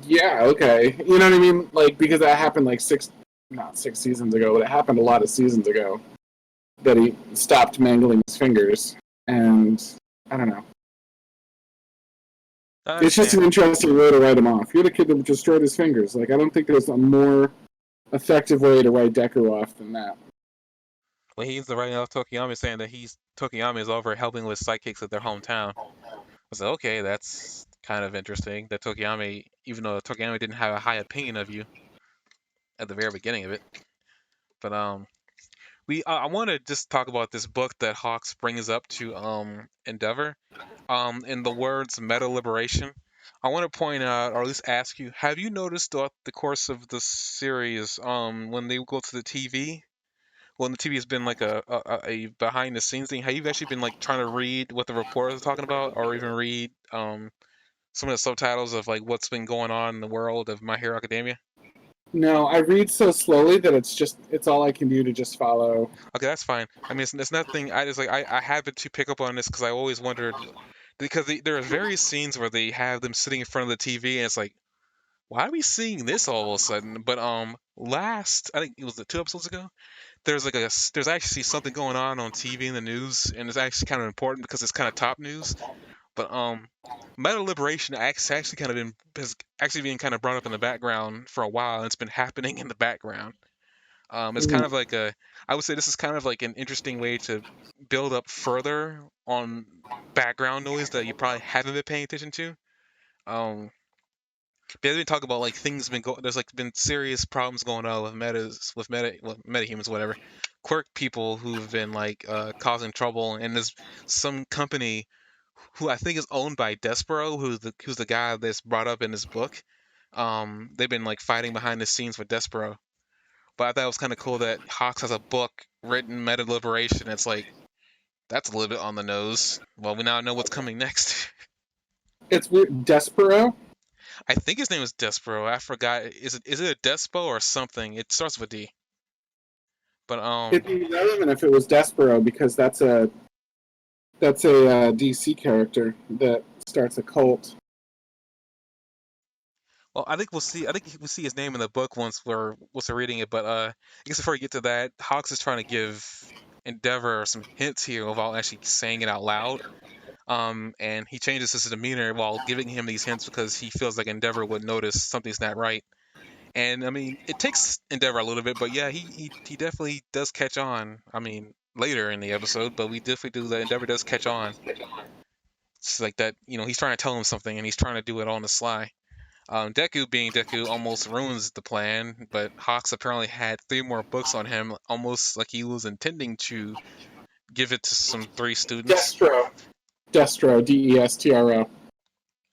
Speaker 1: "Yeah, okay," you know what I mean? Like because that happened like not 6 seasons ago, but it happened a lot of seasons ago that he stopped mangling his fingers. And I don't know. It's just an interesting way to write him off. You're the kid that destroyed his fingers. Like I don't think there's a more effective way to write Deku off than that.
Speaker 2: Well, he's the writing of Tokiyami saying that Tokiyami is over helping with sidekicks at their hometown. I was like, okay, that's kind of interesting. That Tokiyami, even though Tokiyami didn't have a high opinion of you at the very beginning of it, but I want to just talk about this book that Hawks brings up to Endeavor. In the words meta liberation, I want to point out, or at least ask you, have you noticed throughout the course of the series, when they go to the TV, when the TV has been like a behind the scenes thing, have you actually been like trying to read what the reporters are talking about, or even read some of the subtitles of like what's been going on in the world of My Hero Academia?
Speaker 1: No, I read so slowly that it's all I can do to just follow.
Speaker 2: Okay, that's fine. I mean, it's nothing. I just like I happened to pick up on this because I always wondered because there are various scenes where they have them sitting in front of the TV and it's like, why are we seeing this all of a sudden? But last I think it was the 2 episodes ago. There's actually something going on TV and the news, and it's actually kind of important because it's kind of top news. But meta liberation actually kind of been has actually been kind of brought up in the background for a while, and it's been happening in the background. It's kind
Speaker 1: Mhm.
Speaker 2: of like I would say this is kind of like an interesting way to build up further on background noise that you probably haven't been paying attention to. Um, They've been talking about like things been go. There's like been serious problems going on with metahumans, whatever, quirk people who've been like causing trouble, and there's some company who I think is owned by Despero, who's the guy that's brought up in this book. They've been like fighting behind the scenes with Despero. But I thought it was kind of cool that Hawks has a book written meta liberation. It's like that's a little bit on the nose. Well, we now know what's coming next.
Speaker 1: It's weird. Despero.
Speaker 2: I think his name is Despero. I forgot. Is it a Despo or something? It starts with D. But
Speaker 1: It'd be relevant if it was Despero because that's a DC character that starts a cult.
Speaker 2: well, I think we'll see. I think we'll see his name in the book once we're reading it. But I guess before we get to that, Hawks is trying to give Endeavor some hints here without actually saying it out loud. And he changes his demeanor while giving him these hints because he feels like Endeavor would notice something's not right. And I mean, it takes Endeavor a little bit, but yeah, he definitely does catch on. I mean, later in the episode, but we definitely do that. Endeavor does catch on. It's like that, he's trying to tell him something, and he's trying to do it on the sly. Deku, being Deku, almost ruins the plan, but Hawks apparently had 3 more books on him, almost like he was intending to give it to some 3 students.
Speaker 1: Destro. Destro. Destro.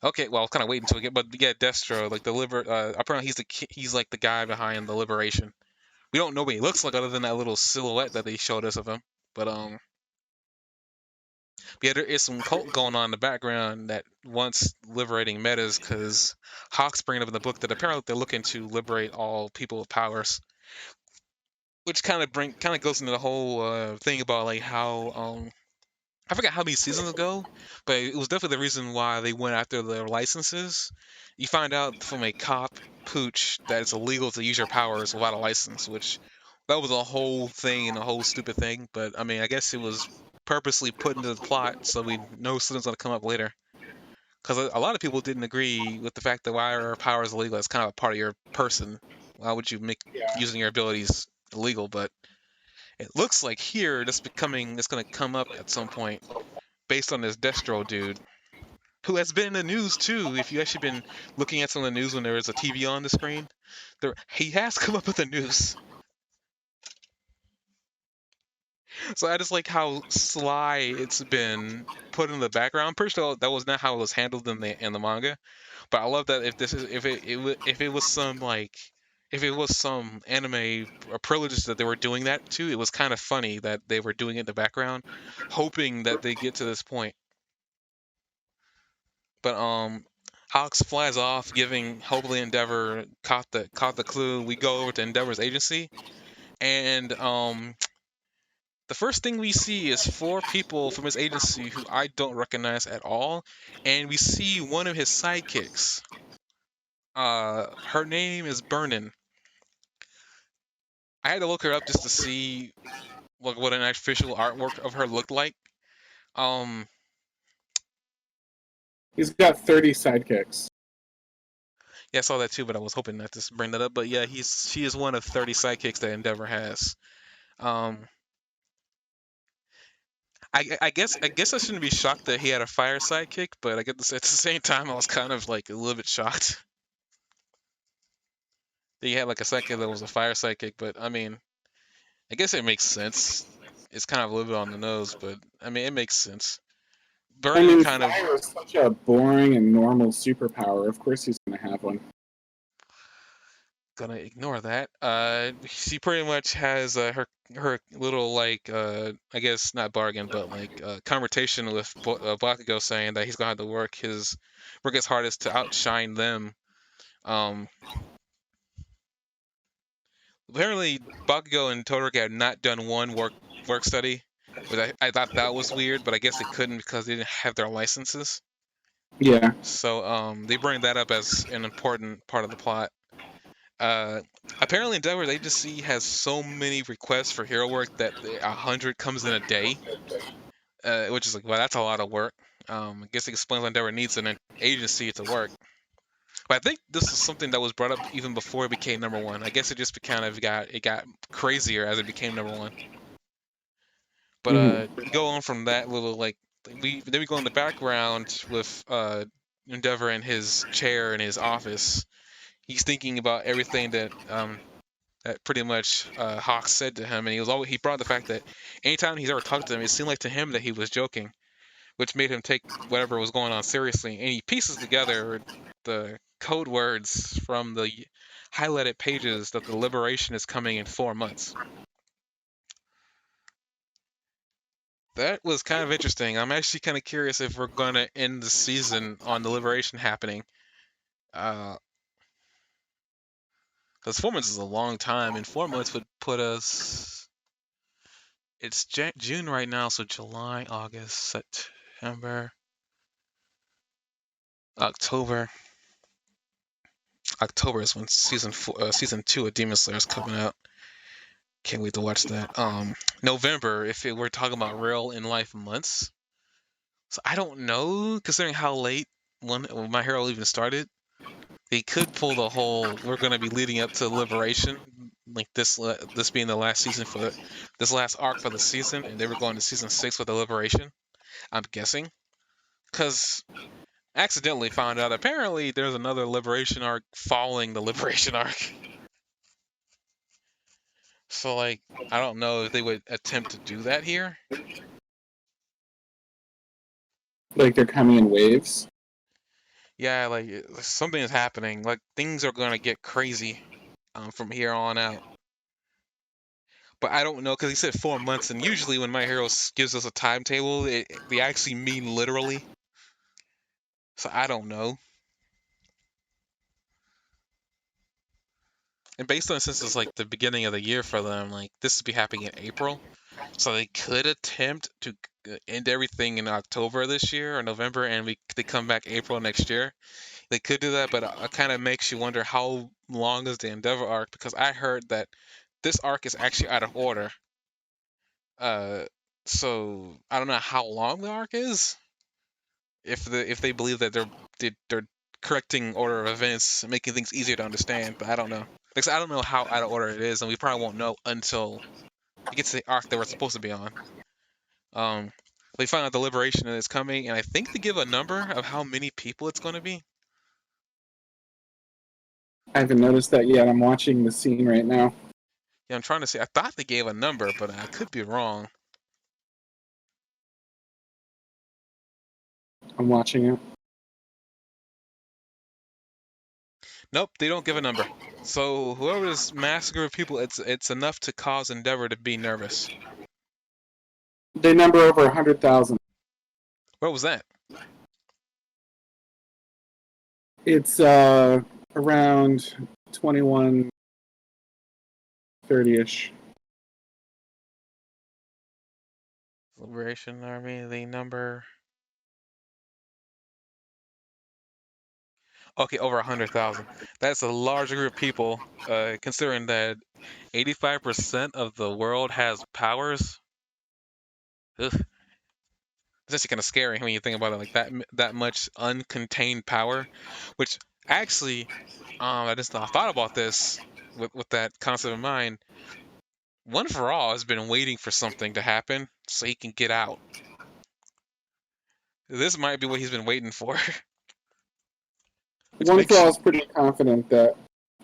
Speaker 2: Okay, well, kind of wait until we get, but yeah, Destro, like apparently he's like the guy behind the liberation. We don't know what he looks like other than that little silhouette that they showed us of him. But yeah, there is some cult going on in the background that wants liberating metas because Hawks bringing up in the book that apparently they're looking to liberate all people with powers, which kind of goes into the whole thing about like how I forgot how many seasons ago, but it was definitely the reason why they went after their licenses. You find out from a cop pooch that it's illegal to use your powers without a license, which that was a whole thing and a whole stupid thing. But I mean, I guess it was purposely put into the plot so we know something's gonna come up later. Because a lot of people didn't agree with the fact that why are powers illegal? It's kind of a part of your person. Why would you make
Speaker 1: Yeah.
Speaker 2: using your abilities illegal? But it looks like here it's gonna come up at some point based on this Destro dude, who has been in the news too. If you actually been looking at some of the news when there is a TV on the screen, he has come up with the news. So I just like how sly it's been put in the background. Pretty sure that was not how it was handled in the manga, but I love that if it was some like if it was some anime privileges that they were doing that too, it was kind of funny that they were doing it in the background, hoping that they get to this point. But Hawks flies off, giving hopefully Endeavor caught the clue. We go over to Endeavor's agency, and the first thing we see is 4 people from his agency who I don't recognize at all, and we see one of his sidekicks. Her name is Burnin. I had to look her up just to see what an official artwork of her looked like. Um,
Speaker 1: He's got 30 sidekicks.
Speaker 2: yeah, I saw that too, but I was hoping not to bring that up. But yeah, she is one of 30 sidekicks that Endeavor has. Um, I guess I shouldn't be shocked that he had a fire sidekick, but I guess at the same time I was kind of like a little bit shocked that he had like a sidekick that was a fire sidekick. But I mean, I guess it makes sense. It's kind of a little bit on the nose, but I mean it makes sense.
Speaker 1: I
Speaker 2: Burning
Speaker 1: mean,
Speaker 2: kind of
Speaker 1: fire is such a boring and normal superpower. Of course, he's going to have one.
Speaker 2: gonna ignore that. She pretty much has her little like I guess not bargain, but like conversation with Bakugo saying that he's gonna have to work his hardest to outshine them. Um, Apparently Bakugo and Todoroki had not done one work study, which I thought that was weird, but I guess they couldn't because they didn't have their licenses.
Speaker 1: Yeah.
Speaker 2: So they bring that up as an important part of the plot. Uh, Apparently Endeavour Agency has so many requests for hero work that 100 comes in a day, which is like, well, that's a lot of work. I guess it explains why Endeavour needs an agency to work. But I think this is something that was brought up even before it became number one. I guess it just kind of got crazier as it became number one. But
Speaker 1: Hmm.
Speaker 2: go on from that little like we go in the background with Endeavour in his chair in his office. He's thinking about everything that pretty much Hawk said to him, and he brought the fact that anytime he's ever talked to him, it seemed like to him that he was joking, which made him take whatever was going on seriously. And he pieces together the code words from the highlighted pages that the liberation is coming in 4 months. That was kind of interesting. I'm actually kind of curious if we're going to end the season on the liberation happening. Because 4 months is a long time, and 4 months would put us. It's June right now, so July, August, September, October. October is when season 2 of Demon Slayer is coming out. Can't wait to watch that. November, if we're talking about real in life months. So I don't know, considering how late when My Hero even started. They could pull the whole we're going to be leading up to Liberation, like this being the last season for this last arc for the season, and they were going to season 6 with the Liberation. I'm guessing, because accidentally found out apparently there's another Liberation arc following the Liberation arc. So like I don't know if they would attempt to do that here.
Speaker 1: Like they're coming in waves.
Speaker 2: Yeah, like something is happening. Like things are gonna get crazy from here on out. But I don't know because he said 4 months, and usually when My Hero gives us a timetable, they actually mean literally. So I don't know. And based on since it's like the beginning of the year for them, like this would be happening in April, so they could attempt to end everything in October this year or November, and they come back April next year. They could do that, but it kind of makes you wonder how long is the Endeavor arc, because I heard that this arc is actually out of order. Uh, so I don't know how long the arc is. If they believe that they're correcting order of events, making things easier to understand, but I don't know. Like, I don't know how out of order it is, and we probably won't know until it gets to the arc that we're supposed to be on. Um, they find out the liberation is coming, and I think they give a number of how many people it's going to be.
Speaker 1: I haven't noticed that yet. I'm watching the scene right now.
Speaker 2: Yeah, I'm trying to see. I thought they gave a number, but I could be wrong.
Speaker 1: I'm watching it.
Speaker 2: Nope, they don't give a number. So whoever this mass group of people, it's enough to cause Endeavor to be nervous.
Speaker 1: They number over 100,000.
Speaker 2: What was that?
Speaker 1: It's around 2130-ish.
Speaker 2: Liberation Army, the number. Okay, over 100,000. That's a large group of people, considering that 85% of the world has powers. Ugh. It's actually kind of scary when you think about it like that much uncontained power, which actually, I just thought about this with that concept in mind. One for All has been waiting for something to happen so he can get out. This might be what he's been waiting for. Which
Speaker 1: One for
Speaker 2: makes
Speaker 1: All is pretty confident that.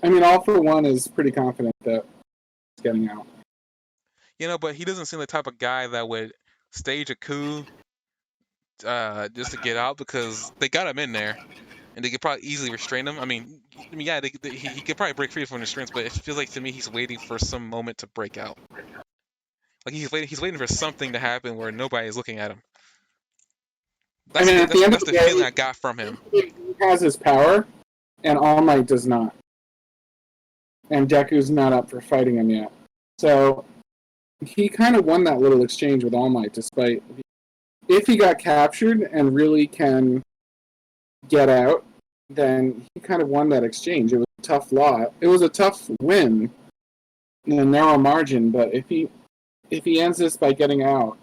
Speaker 1: I mean, All for One is pretty confident that he's getting out.
Speaker 2: but he doesn't seem the type of guy that would stage a coup just to get out because they got him in there and they could probably easily restrain him. Yeah, he could probably break free from restraints, but it feels like to me he's waiting for some moment to break out. Like he's waiting for something to happen where nobody is looking at him.
Speaker 1: I
Speaker 2: That's
Speaker 1: mean,
Speaker 2: the
Speaker 1: at the end of
Speaker 2: that's
Speaker 1: the
Speaker 2: the feeling
Speaker 1: day,
Speaker 2: I got from him.
Speaker 1: he has his power, and All Might does not. And Deku's not up for fighting him yet. So he kind of won that little exchange with All Might, despite if he got captured and really can get out, then he kind of won that exchange. It was a tough lot. It was a tough win in a narrow margin, but if he ends this by getting out,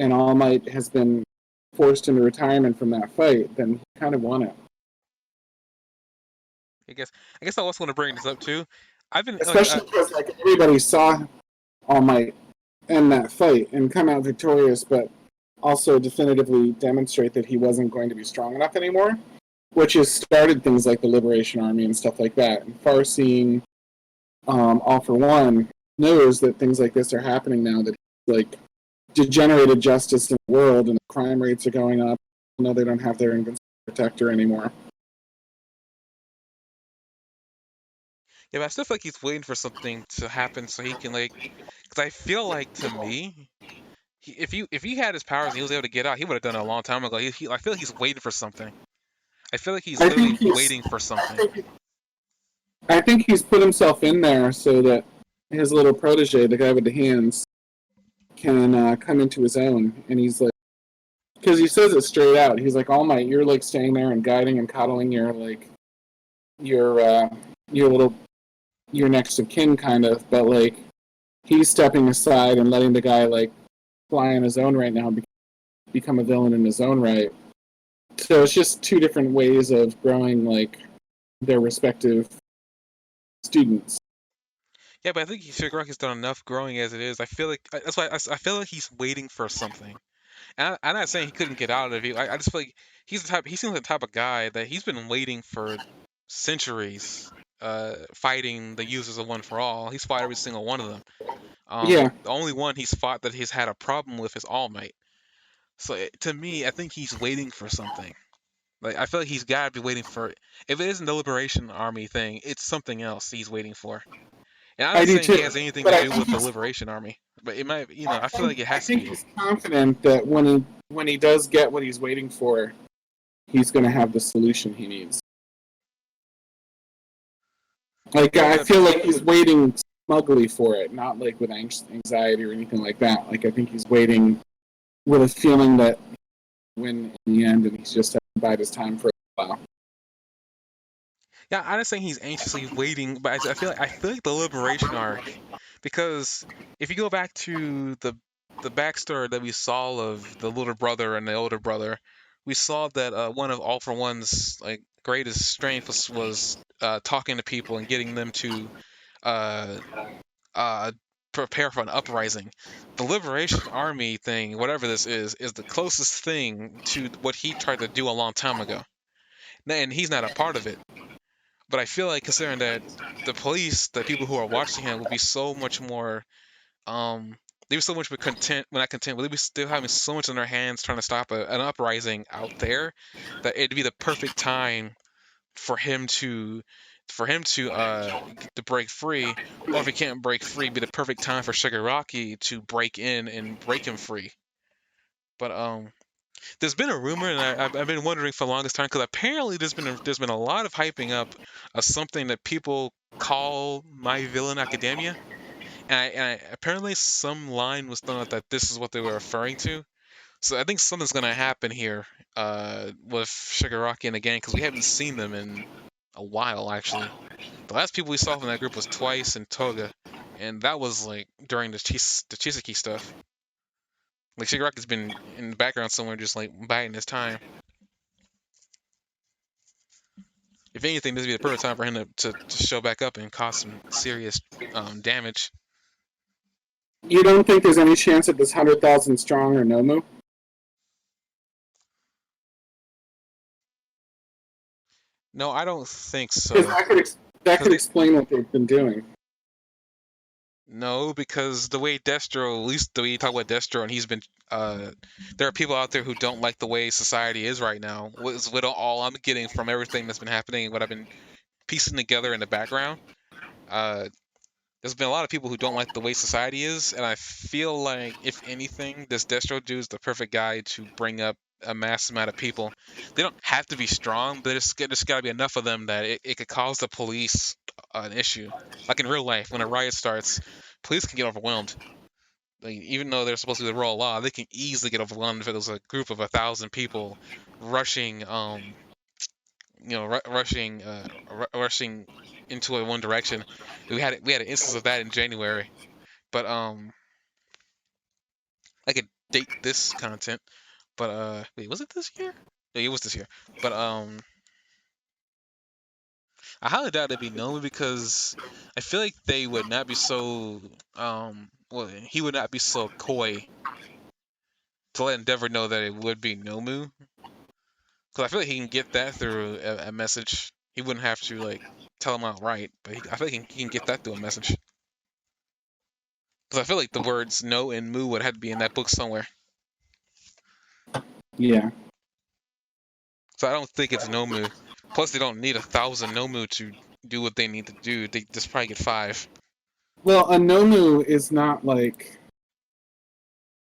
Speaker 1: and All Might has been forced into retirement from that fight, then he kind of won it.
Speaker 2: I guess I also want to bring this up too. I've been like
Speaker 1: Especially because like everybody saw All Might end that fight and come out victorious, but also definitively demonstrate that he wasn't going to be strong enough anymore, which has started things like the Liberation Army and stuff like that. And Far-Seeing, All for One, knows that things like this are happening now, that like degenerated justice in the world and the crime rates are going up. No, they don't have their invincible protector anymore.
Speaker 2: yeah, but I still feel like he's waiting for something to happen so he can because I feel like to me, if he had his powers and he was able to get out, he would have done it a long time ago. I feel like he's waiting for something. I feel like he's
Speaker 1: I
Speaker 2: literally
Speaker 1: think he's
Speaker 2: waiting for
Speaker 1: I
Speaker 2: something.
Speaker 1: think, I think he's put himself in there so that his little protege, the guy with the hands, can come into his own. And he's like, because he says it straight out. He's like, "All Might, you're like staying there and guiding and coddling your your little your next of kin kind of, but like he's stepping aside and letting the guy like fly on his own right now, become a villain in his own right." So it's just two different ways of growing like their respective students.
Speaker 2: Yeah, but I think Shigaraki's done enough growing as it is. I feel like that's why I feel like he's waiting for something. And I'm not saying he couldn't get out of it. I just feel like he seems like the type of guy that he's been waiting for centuries, fighting the users of One for All. He's fought every single one of them.
Speaker 1: Yeah,
Speaker 2: The only one he's fought that he's had a problem with is All Might. So to me, I think he's waiting for something. Like I feel like he's got to be waiting for. If it isn't the Liberation Army thing, it's something else he's waiting for. And I'm
Speaker 1: I
Speaker 2: not
Speaker 1: do
Speaker 2: saying he
Speaker 1: too.
Speaker 2: has anything
Speaker 1: But
Speaker 2: to
Speaker 1: I
Speaker 2: do
Speaker 1: think
Speaker 2: with the
Speaker 1: he's
Speaker 2: Liberation Army, but it might. I feel like it
Speaker 1: I
Speaker 2: has to
Speaker 1: think
Speaker 2: be.
Speaker 1: he's confident that when he does get what he's waiting for, he's going to have the solution he needs. Like I
Speaker 2: Yeah,
Speaker 1: feel like he's waiting smugly for it, not like with anxiety or anything like that. Like I think he's waiting with a feeling that he'll win in the end, and he's just having to bide his time for a while.
Speaker 2: yeah. I'm not saying he's anxiously waiting, but I feel like the Liberation arc, because if you go back to the backstory that we saw of the little brother and the older brother, we saw that one of All for One's greatest strength was talking to people and getting them to uh, uh, prepare for an uprising. The Liberation Army thing, whatever this is the closest thing to what he tried to do a long time ago. And he's not a part of it. But I feel like considering that the police, the people who are watching him, will be so much more, they were so much more content, well, not content, but they be still having so much in their hands trying to stop an uprising out there, that it'd be the perfect time for him to to break free, or if he can't break free, be the perfect time for Shigaraki to break in and break him free. But there's been a rumor, and I've been wondering for the longest time because apparently there's been a lot of hyping up of something that people call My Villain Academia, apparently some line was thrown out that this is what they were referring to. So I think something's gonna happen here with Shigaraki and the gang because we haven't seen them in a while actually. The last people we saw from that group was Twice and Toga, and that was like during the Chisaki stuff. Like Shigaraki's been in the background somewhere, just like biding his time. If anything, this would be the perfect time for him to show back up and cause some serious damage.
Speaker 1: You don't think there's any chance that this 100,000 strong or Nomu?
Speaker 2: No, I don't think
Speaker 1: Because
Speaker 2: so.
Speaker 1: that
Speaker 2: Because
Speaker 1: could explain what they've been doing.
Speaker 2: no, because the way Destro, at least the way you talk about Destro, and he's been, there are people out there who don't like the way society is right now. With all I'm getting from everything that's been happening and what I've been piecing together in the background. Uh, there's been a lot of people who don't like the way society is, and I feel like if anything, this Destro dude is the perfect guy to bring up a mass amount of people. They don't have to be strong, but there's got to be enough of them that it could cause the police an issue. Like in real life, when a riot starts, police can get overwhelmed. Like, even though they're supposed to be the rule of law, they can easily get overwhelmed if there's a group of 1,000 people rushing, rushing into one direction. We had an instance of that in January, but I could date this content, but wait, was it this year? Yeah, it was this year, but I highly doubt it'd be Nomu because I feel like they would not be so well, he would not be so coy to let Endeavor know that it would be Nomu, because I feel like he can get that through a message. He wouldn't have to like tell him outright, but I feel like he can get that through a message. Because I feel like the words no and mu would have to be in that book somewhere.
Speaker 1: Yeah.
Speaker 2: So I don't think it's Nomu. Plus, they don't need 1,000 Nomu to do what they need to do. They just probably get 5.
Speaker 1: Well, a Nomu is not like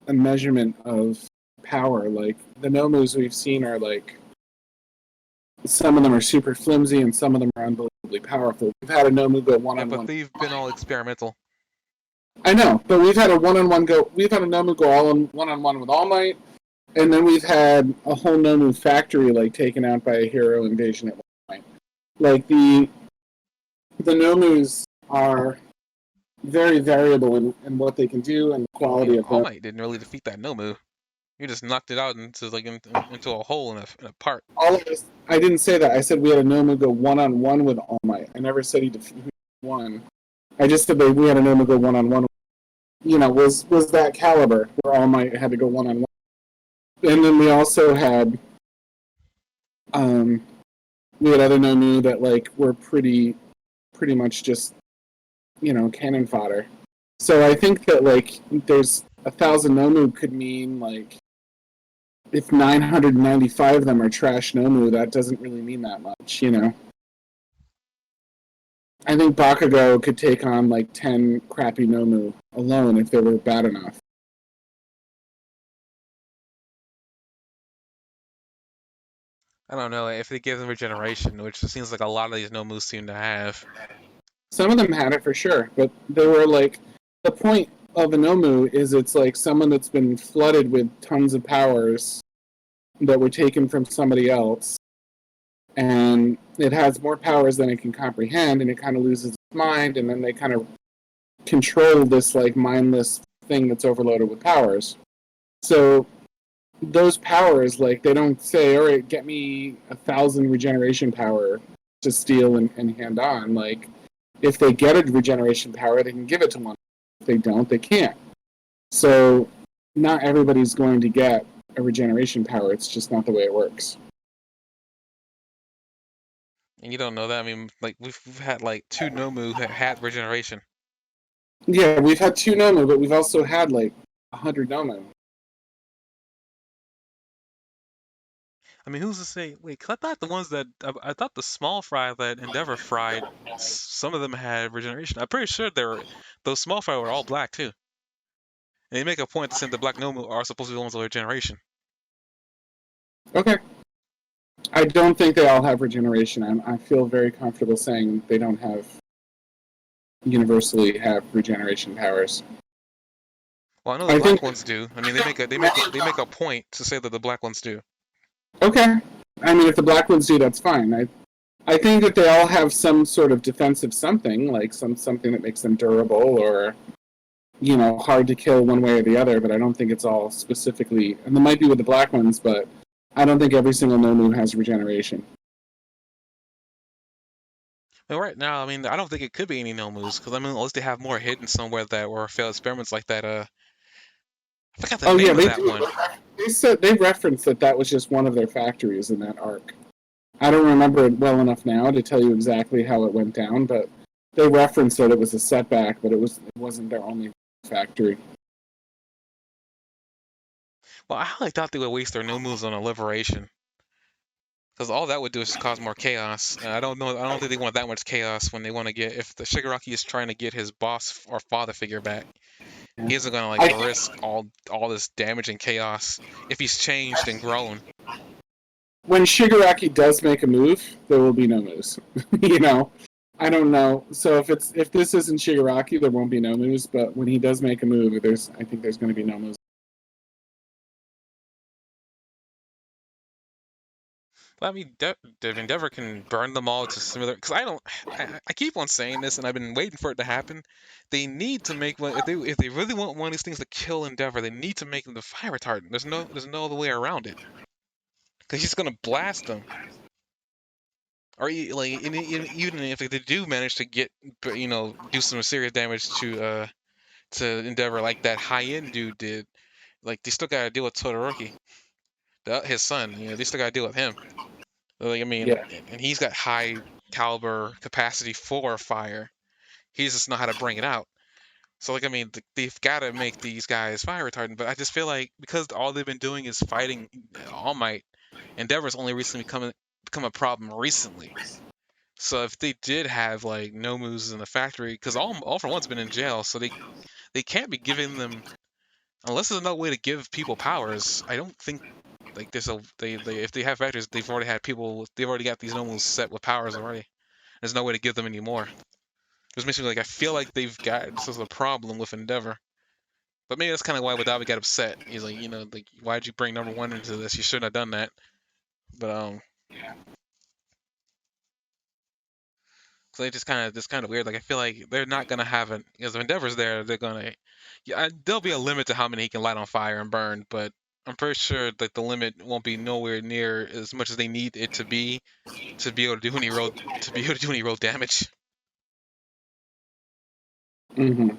Speaker 1: a measurement of power. Like the Nomus we've seen are like some of them are super flimsy and some of them are unbelievably powerful. We've had a Nomu go one
Speaker 2: Yeah,
Speaker 1: on
Speaker 2: but
Speaker 1: one.
Speaker 2: they've been all experimental.
Speaker 1: I know, but we've had a one-on-one go. We've had a Nomu go all on one-on-one with All Might, and then we've had a whole Nomu factory like taken out by a hero invasion at one point. Like the Nomus are very variable in what they can do and the
Speaker 2: Well, I
Speaker 1: quality
Speaker 2: mean,
Speaker 1: of
Speaker 2: All
Speaker 1: them.
Speaker 2: Might didn't really defeat that Nomu. You just knocked it out into like into a hole in a part.
Speaker 1: All of this, I didn't say that. I said we had a Nomu go one-on-one with All Might. I never said he won. I just said that we had a Nomu go one-on-one. You know, was that caliber where All Might had to go one-on-one. And then we also had um, we had other Nomu that like were pretty much just cannon fodder. So I think that like there's 1,000 Nomu could mean like if 995 of them are trash Nomu, that doesn't really mean that much, you know. I think Bakugo could take on like 10 crappy Nomu alone if they were bad enough.
Speaker 2: I don't know if they give them regeneration, which it seems like a lot of these Nomus seem to have.
Speaker 1: Some of them had it for sure, but they were like the point of a Nomu is it's like someone that's been flooded with tons of powers that were taken from somebody else, and it has more powers than it can comprehend, and it kind of loses its mind, and then they kind of control this like mindless thing that's overloaded with powers. So those powers, like they don't say, "All right, get me 1,000 regeneration power to steal and hand on." Like if they get a regeneration power, they can give it to one. If they don't, they can't. So not everybody's going to get a regeneration power. It's just not the way it works.
Speaker 2: And you don't know that. I mean, like we've had like 2 Nomu that had regeneration.
Speaker 1: Yeah, we've had 2 Nomu, but we've also had like 100 Nomu.
Speaker 2: I mean, who's to say? Wait, 'cause I thought the ones that I thought the small fry that Endeavor fried, some of them had regeneration. I'm pretty sure those small fry were all black too. And they make a point to say the black Nomu are supposed to be the ones with regeneration.
Speaker 1: Okay. I don't think they all have regeneration. I feel very comfortable saying they don't have universally have regeneration powers.
Speaker 2: Well, I know the
Speaker 1: I
Speaker 2: black
Speaker 1: think
Speaker 2: ones do. I mean, they make a point to say that the black ones do.
Speaker 1: okay. I mean, if the black ones do, that's fine. I think that they all have some sort of defensive something, like something that makes them durable or hard to kill one way or the other. But I don't think it's all specifically. And there might be with the black ones, but I don't think every single Nomu has regeneration.
Speaker 2: And right now, I mean, I don't think it could be any no moves because I mean, unless they have more hidden somewhere that were failed experiments like that. I forgot the
Speaker 1: Oh yeah,
Speaker 2: name of
Speaker 1: they
Speaker 2: that
Speaker 1: do.
Speaker 2: one.
Speaker 1: They said they referenced that was just one of their factories in that arc. I don't remember it well enough now to tell you exactly how it went down, but they referenced that it was a setback, but it wasn't their only factory.
Speaker 2: Well, I like thought they would waste their no moves on a liberation because all that would do is just cause more chaos. And I don't know. I don't think they want that much chaos when they want to get if the Shigaraki is trying to get his boss or father figure back.
Speaker 1: Yeah.
Speaker 2: He isn't gonna like
Speaker 1: I
Speaker 2: risk all this damage and chaos if he's changed and grown.
Speaker 1: When Shigaraki does make a move, there will be no moves. you know, I don't know. So if this isn't Shigaraki, there won't be no moves. But when he does make a move, I think there's going to be no moves.
Speaker 2: But I mean, Endeavor can burn them all to similar. Because I keep on saying this, and I've been waiting for it to happen. They need to make one if they really want one of these things to kill Endeavor. They need to make them the fire retardant. There's no other way around it. Because he's gonna blast them. Or like even if they do manage to get do some serious damage to Endeavor like that high end dude did, like they still gotta deal with Todoroki, his son. They still gotta deal with him. Like I mean,
Speaker 1: Yeah.
Speaker 2: and he's got high caliber capacity for fire. He just know how to bring it out. So like I mean, they've got to make these guys fire retardant. But I just feel like because all they've been doing is fighting All Might, Endeavor's only recently become a problem recently. So if they did have like no moves in the factory, because all for one's been in jail, so they can't be giving them unless there's another way to give people powers. I don't think like there's a they if they have factories, they've already had people. They've already got these no moves set with powers already. There's no way to give them any more. Which makes me like I feel like they've got this is a problem with Endeavor. But maybe that's kind of why Wadawi got upset. He's like, like why'd you bring number one into this? You shouldn't have done that. But so they just kind of weird. Like I feel like they're not gonna have it because if Endeavor's there, they're gonna there'll be a limit to how many he can light on fire and burn. But I'm pretty sure that the limit won't be nowhere near as much as they need it to be able to do any real damage.
Speaker 1: Mm-hmm.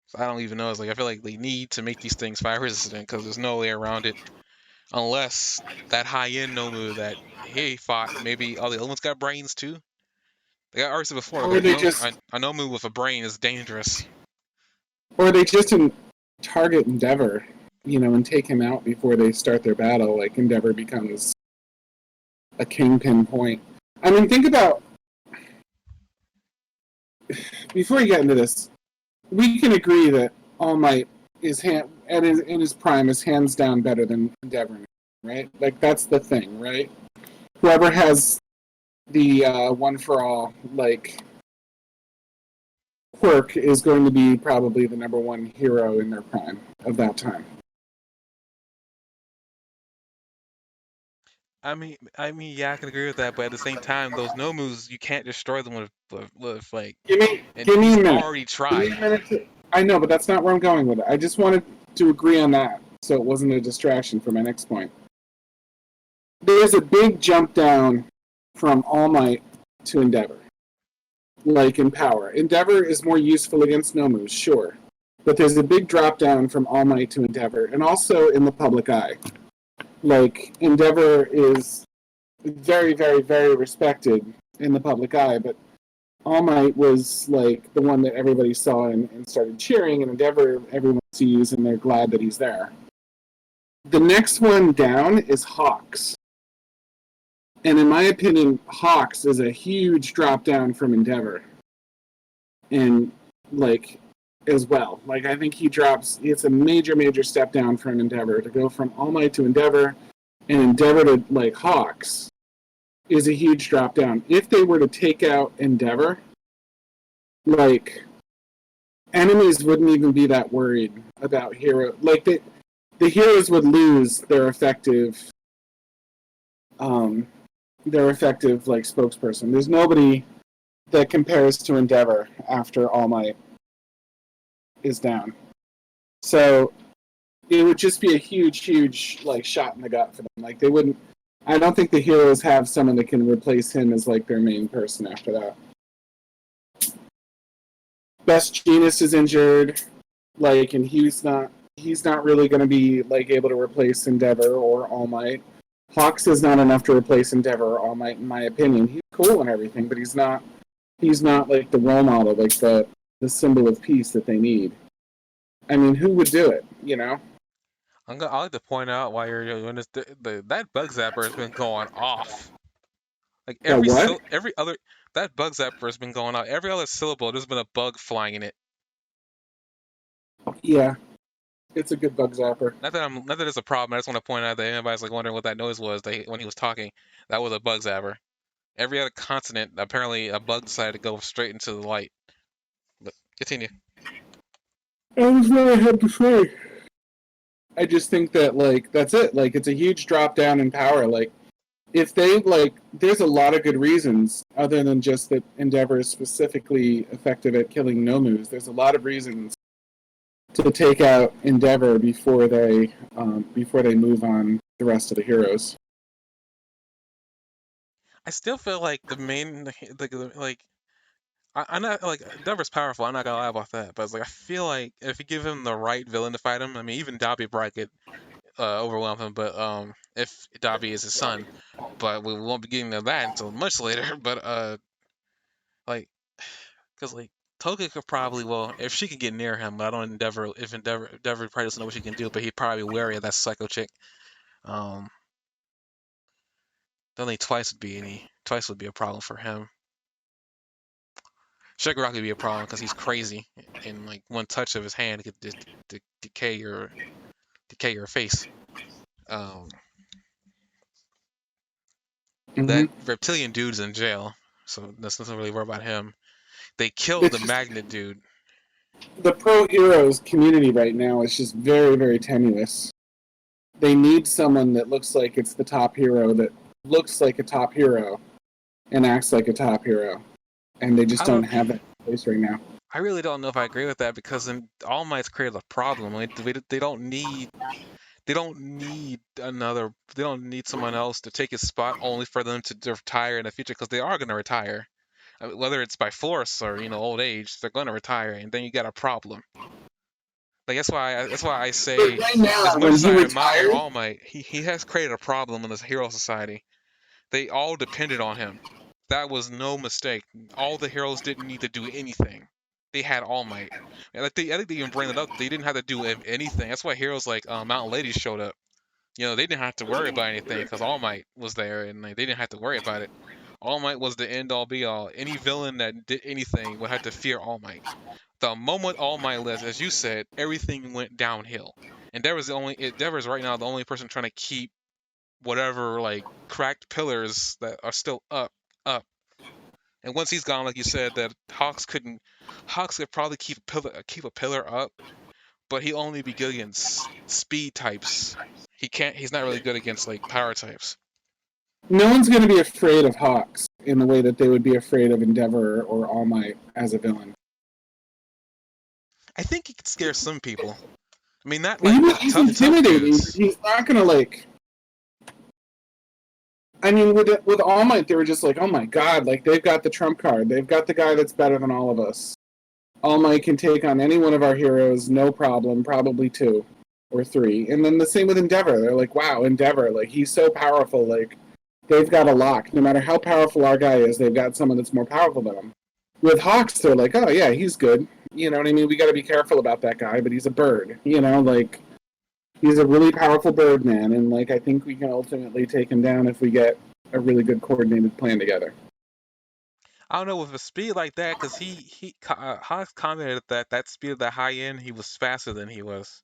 Speaker 2: So I don't even know. It's like I feel like they need to make these things fire resistant because there's no way around it unless that high end Nomu that he fought maybe all the other ones got brains too. Like I already said before,
Speaker 1: Or they
Speaker 2: no,
Speaker 1: just
Speaker 2: a Nomu with a brain is dangerous.
Speaker 1: or they just target Endeavor, and take him out before they start their battle. Like Endeavor becomes a kingpin point. I mean, think about before you get into this, we can agree that All Might is in his prime is hands down better than Endeavor, right? Like that's the thing, right? Whoever has the one for all quirk is going to be probably the number one hero in their prime of that time.
Speaker 2: Yeah, I can agree with that, but at the same time, those Nomus you can't destroy them with like, and
Speaker 1: Give me
Speaker 2: he's
Speaker 1: a minute.
Speaker 2: already
Speaker 1: Give me
Speaker 2: tried.
Speaker 1: a minute. I know, but that's not where I'm going with it. I just wanted to agree on that, so it wasn't a distraction for my next point. There's a big jump down from All Might to Endeavor, like in power. Endeavor is more useful against Nomus, sure, but there's a big drop down from All Might to Endeavor, and also in the public eye. Like Endeavor is very, very, very respected in the public eye, but All Might was like the one that everybody saw and started cheering, and Endeavor everyone sees, and they're glad that he's there. The next one down is Hawks. And in my opinion, Hawks is a huge drop down from Endeavor. And as well. Like I think it's a major, major step down from Endeavor. To go from All Might to Endeavor and Endeavor to Hawks is a huge drop down. If they were to take out Endeavor, enemies wouldn't even be that worried about hero. The heroes would lose their effective spokesperson. There's nobody that compares to Endeavor after All Might is down. So it would just be a huge, huge shot in the gut for them. Like they wouldn't I don't think the heroes have someone that can replace him as like their main person after that. Best Genius is injured, like, and he's not really going to be like able to replace Endeavor or All Might. Hawks is not enough to replace Endeavor or All Might, in my opinion. He's cool and everything, but he's not like the role model, like the symbol of peace that they need. I mean, who would do it? You know?
Speaker 2: I like to point out while you're doing this, that bug zapper has been going off. Like
Speaker 1: That what?
Speaker 2: every other that bug zapper has been going off. Every other syllable, there's been a bug flying in it.
Speaker 1: Yeah, it's a good bug zapper.
Speaker 2: Not that it's a problem. I just want to point out that anybody's like wondering what that noise was when he was talking. That was a bug zapper. Every other consonant, apparently, a bug decided to go straight into the light. But continue.
Speaker 1: That was what I had to say. I just think that like that's it. Like it's a huge drop down in power. Like if they like, there's a lot of good reasons other than just that Endeavor is specifically effective at killing Nomus. There's a lot of reasons to take out Endeavor before they move on the rest of the heroes.
Speaker 2: I still feel like the main like I'm not like Endeavor's powerful. I'm not gonna lie about that. But it's like I feel like if you give him the right villain to fight him, I mean even Dobby Bright could overwhelm him. But if Dobby is his son, but we won't be getting to that until much later. But like because like Toga could probably if she could get near him. But I don't Endeavor probably doesn't know what she can do. But he'd probably be wary of that psycho chick. Um, only twice would be a problem for him. Shigaraki would be a problem because he's crazy, and like one touch of his hand could just decay your face. Um, that
Speaker 1: Mm-hmm.
Speaker 2: reptilian dude's in jail, so that's nothing really worry about him. They killed
Speaker 1: It's
Speaker 2: the
Speaker 1: just
Speaker 2: magnet dude.
Speaker 1: the pro heroes community right now is just very, very tenuous. They need someone that looks like it's the top hero, that looks like a top hero and acts like a top hero, and they just
Speaker 2: I
Speaker 1: don't
Speaker 2: don't.
Speaker 1: have that in place right now.
Speaker 2: I really don't know if I agree with that because then All Might's created a problem. Like, they don't need another. They don't need someone else to take his spot only for them to retire in the future because they are going to retire. I mean, whether it's by force or old age, they're going to retire, and then you got a problem. Like that's why I
Speaker 1: But
Speaker 2: say,
Speaker 1: right
Speaker 2: as
Speaker 1: now,
Speaker 2: much
Speaker 1: when
Speaker 2: as
Speaker 1: he
Speaker 2: I admire
Speaker 1: retired,
Speaker 2: All Might, he has created a problem in this hero society. They all depended on him. That was no mistake. All the heroes didn't need to do anything. They had All Might. And I think they even bring it up. They didn't have to do anything. That's why heroes like Mountain Lady showed up. They didn't have to worry about anything because All Might was there, and like, they didn't have to worry about it. All Might was the end all be all. Any villain that did anything would have to fear All Might. The moment All Might left, as you said, everything went downhill. And Endeavor's right now the only person trying to keep whatever like cracked pillars that are still up. And once he's gone, like you said, that Hawks could probably keep a pillar up, but he'll only be good against speed types. He's not really good against like power types.
Speaker 1: no one's going to be afraid of Hawks in the way that they would be afraid of Endeavor or All Might as a villain.
Speaker 2: I think he could scare some people. I mean, not like the
Speaker 1: He's
Speaker 2: tough
Speaker 1: intimidating, but
Speaker 2: dudes.
Speaker 1: he's not going to like. I mean, with All Might, they were just like, oh my god, like they've got the trump card. They've got the guy that's better than all of us. All Might can take on any one of our heroes, no problem, probably two or three. And then the same with Endeavor. They're like, wow, Endeavor, like he's so powerful, like they've got a lock. No matter how powerful our guy is, they've got someone that's more powerful than him. With Hawks, they're like, oh yeah, he's good. You know what I mean? We got to be careful about that guy, but he's a bird. Like he's a really powerful bird man, and like I think we can ultimately take him down if we get a really good coordinated plan together.
Speaker 2: I don't know with a speed like that, because Hawks commented that speed of the high end, he was faster than he was.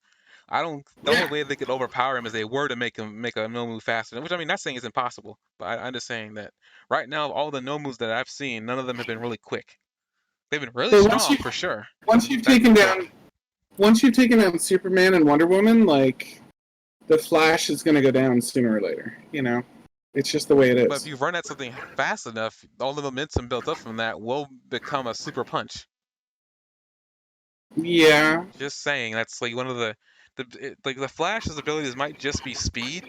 Speaker 2: I don't. The only
Speaker 1: Yeah.
Speaker 2: way they could overpower him is they were to make a no move faster. Which I mean, not saying it's impossible, but I'm just saying that right now, all the no moves that I've seen, none of them have been really quick. They've been really
Speaker 1: But
Speaker 2: strong for sure.
Speaker 1: once you've
Speaker 2: Not
Speaker 1: taken
Speaker 2: quick.
Speaker 1: down once you've taken down Superman and Wonder Woman, like the Flash is going to go down sooner or later. It's just the way it
Speaker 2: But if
Speaker 1: is.
Speaker 2: you run at something fast enough, all the momentum built up from that will become a super punch.
Speaker 1: Yeah,
Speaker 2: Just saying, that's like one of like the Flash's abilities might just be speed,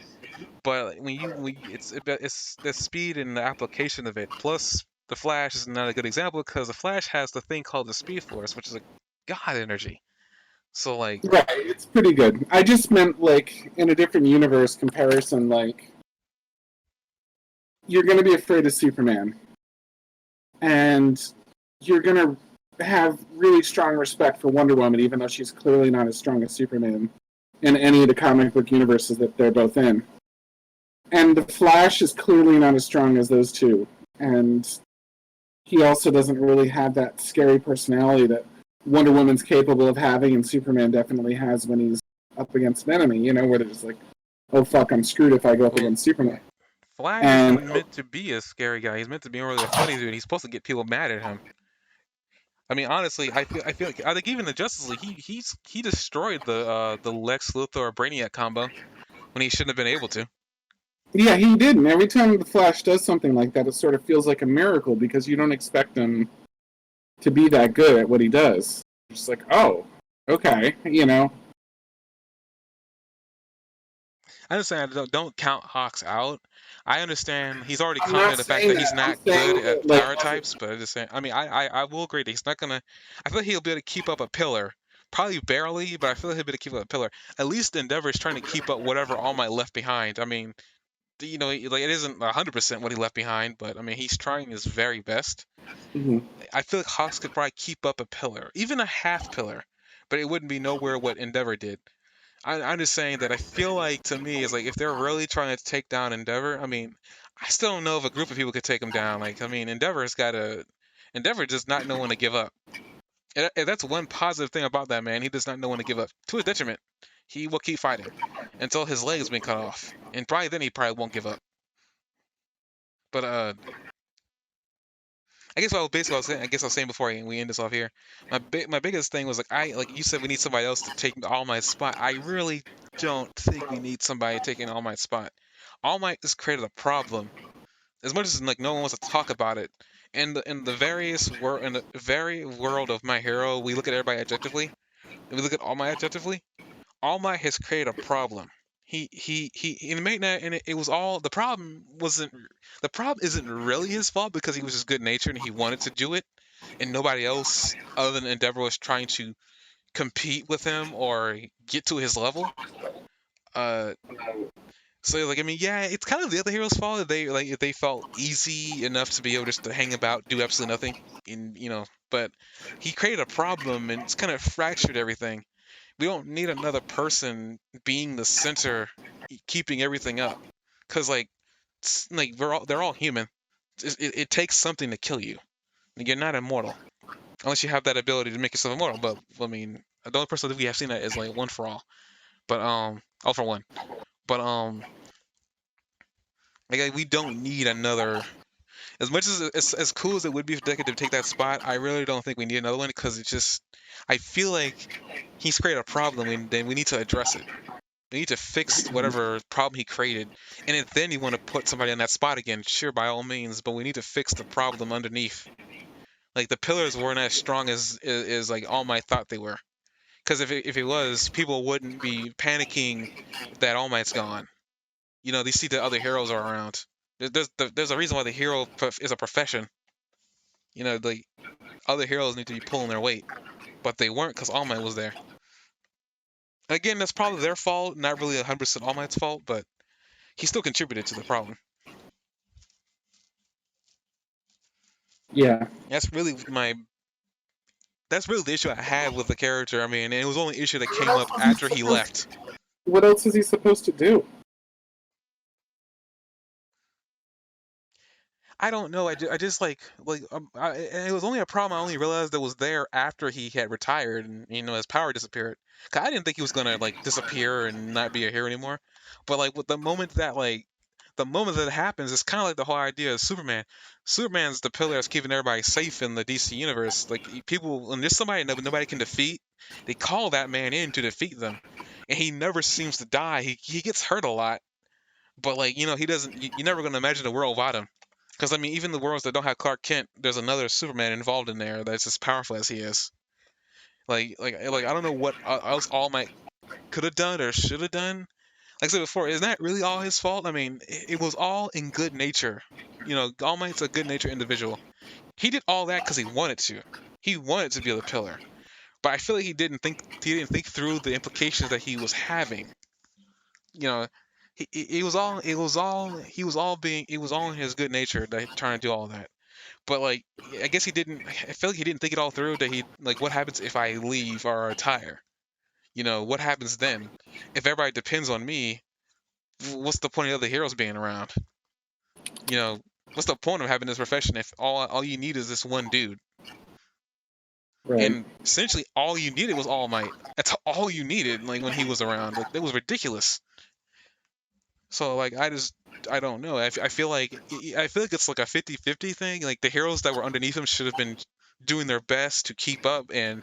Speaker 2: But it's the speed and the application of it. Plus, the Flash is not a good example because the Flash has the thing called the Speed Force, which is a god energy. So like,
Speaker 1: Right, it's pretty good. I just meant like in a different universe comparison, like you're gonna be afraid of Superman. And you're gonna have really strong respect for Wonder Woman, even though she's clearly not as strong as Superman in any of the comic book universes that they're both in. And the Flash is clearly not as strong as those two. And he also doesn't really have that scary personality that Wonder Woman's capable of having, and Superman definitely has when he's up against an enemy, you know, where they're just like, oh fuck, I'm screwed if I go up
Speaker 2: well,
Speaker 1: against Superman.
Speaker 2: Flash
Speaker 1: And
Speaker 2: isn't meant to be a scary guy. He's meant to be more like a funny dude. He's supposed to get people mad at him. I mean, honestly, I feel like I think even the Justice League, he destroyed the Lex Luthor Brainiac combo when he shouldn't have been able to.
Speaker 1: yeah, he did. And every time the Flash does something like that, it sort of feels like a miracle because you don't expect him to be that good at what he does. Just like, oh, okay, you know.
Speaker 2: I understand. Don't count Hawks out. I understand he's already
Speaker 1: I'm not
Speaker 2: commented the fact
Speaker 1: saying
Speaker 2: that he's
Speaker 1: that. I'm
Speaker 2: not good
Speaker 1: saying
Speaker 2: at
Speaker 1: that, like,
Speaker 2: power types, but I just saying. I mean, I will agree that he's not gonna. I feel like he'll be able to keep up a pillar. Probably barely, but I feel like he'll be able to keep up a pillar. At least Endeavor is trying to keep up whatever All Might left behind. I mean, like it isn't 100% what he left behind, but I mean, he's trying his very best.
Speaker 1: mhm.
Speaker 2: I feel like Hawks could probably keep up a pillar, even a half pillar, but it wouldn't be nowhere what Endeavor did. I'm just saying that I feel like to me is like if they're really trying to take down Endeavor, I mean, I still don't know if a group of people could take him down. Like, I mean, Endeavor does not know when to give up. And that's one positive thing about that man. He does not know when to give up. To his detriment, he will keep fighting until his leg's been cut off, and probably then he probably won't give up. But I guess what I was basically I was saying, I guess I was saying before we end this off here. My biggest thing was like you said we need somebody else to take All Might's spot. I really don't think we need somebody taking All Might's spot. All Might has created a problem. As much as like no one wants to talk about it. In the very world of My Hero, we look at everybody objectively. And we look at All Might objectively. All Might has created a problem. He and it may not, and it was all the problem isn't really his fault because he was just good natured and he wanted to do it, and nobody else other than Endeavor was trying to compete with him or get to his level. Uh, so like I mean, yeah, it's kind of the other heroes' fault that if they felt easy enough to be able just to hang about, do absolutely nothing, But he created a problem and it's kind of fractured everything. We don't need another person being the center, keeping everything up, because like they're all human. It takes something to kill you. You're not immortal unless you have that ability to make yourself immortal. But I mean, the only person that we have seen that is like One for All, but All for One. But like we don't need another. As much as cool as it would be for Deckard to take that spot, I really don't think we need another one because it's just I feel like he's created a problem and then we need to address it. We need to fix whatever problem he created, and if then you want to put somebody on that spot again, sure, by all means. But we need to fix the problem underneath. Like the pillars weren't as strong as like All Might thought they were. Because if it was, people wouldn't be panicking that All Might's gone. They see the other heroes are around. There's a reason why the hero is a profession. The other heroes need to be pulling their weight, but they weren't because All Might was there. Again, that's probably their fault, not really 100% All Might's fault, but he still contributed to the problem.
Speaker 1: Yeah.
Speaker 2: That's really my that's really the issue I had with the character. I mean, and it was only an issue that came up after he left.
Speaker 1: What else is he supposed to do?
Speaker 2: I don't know. I just and it was only a problem I only realized that was there after he had retired and his power disappeared. 'Cause I didn't think he was gonna like disappear and not be a hero anymore. But like with the moment that it happens, it's kind of like the whole idea of Superman. Superman's the pillar that's keeping everybody safe in the DC universe. Like people, when there's somebody nobody can defeat, they call that man in to defeat them, and he never seems to die. He gets hurt a lot, but like he doesn't. You're never gonna imagine a world without him. Because I mean, even the worlds that don't have Clark Kent, there's another Superman involved in there that's as powerful as he is. Like I don't know what else All Might could have done or should have done. like I said before, isn't that really all his fault? I mean, it was all in good nature. All Might's a good natured individual. He did all that because he wanted to. He wanted to be the pillar, but I feel like he didn't think through the implications that he was having. You know, it was all it was all in his good nature that trying to do all that. But like, I guess he didn't. I feel like he didn't think it all through. That he like, what happens if I leave or retire? What happens then? If everybody depends on me, what's the point of the other heroes being around? You know, what's the point of having this profession if all you need is this one dude?
Speaker 1: Right.
Speaker 2: And essentially, all you needed was All Might. That's all you needed. Like when he was around, like that was ridiculous. So like, I don't know. I feel like it's like a 50-50 thing. Like the heroes that were underneath him should have been doing their best to keep up and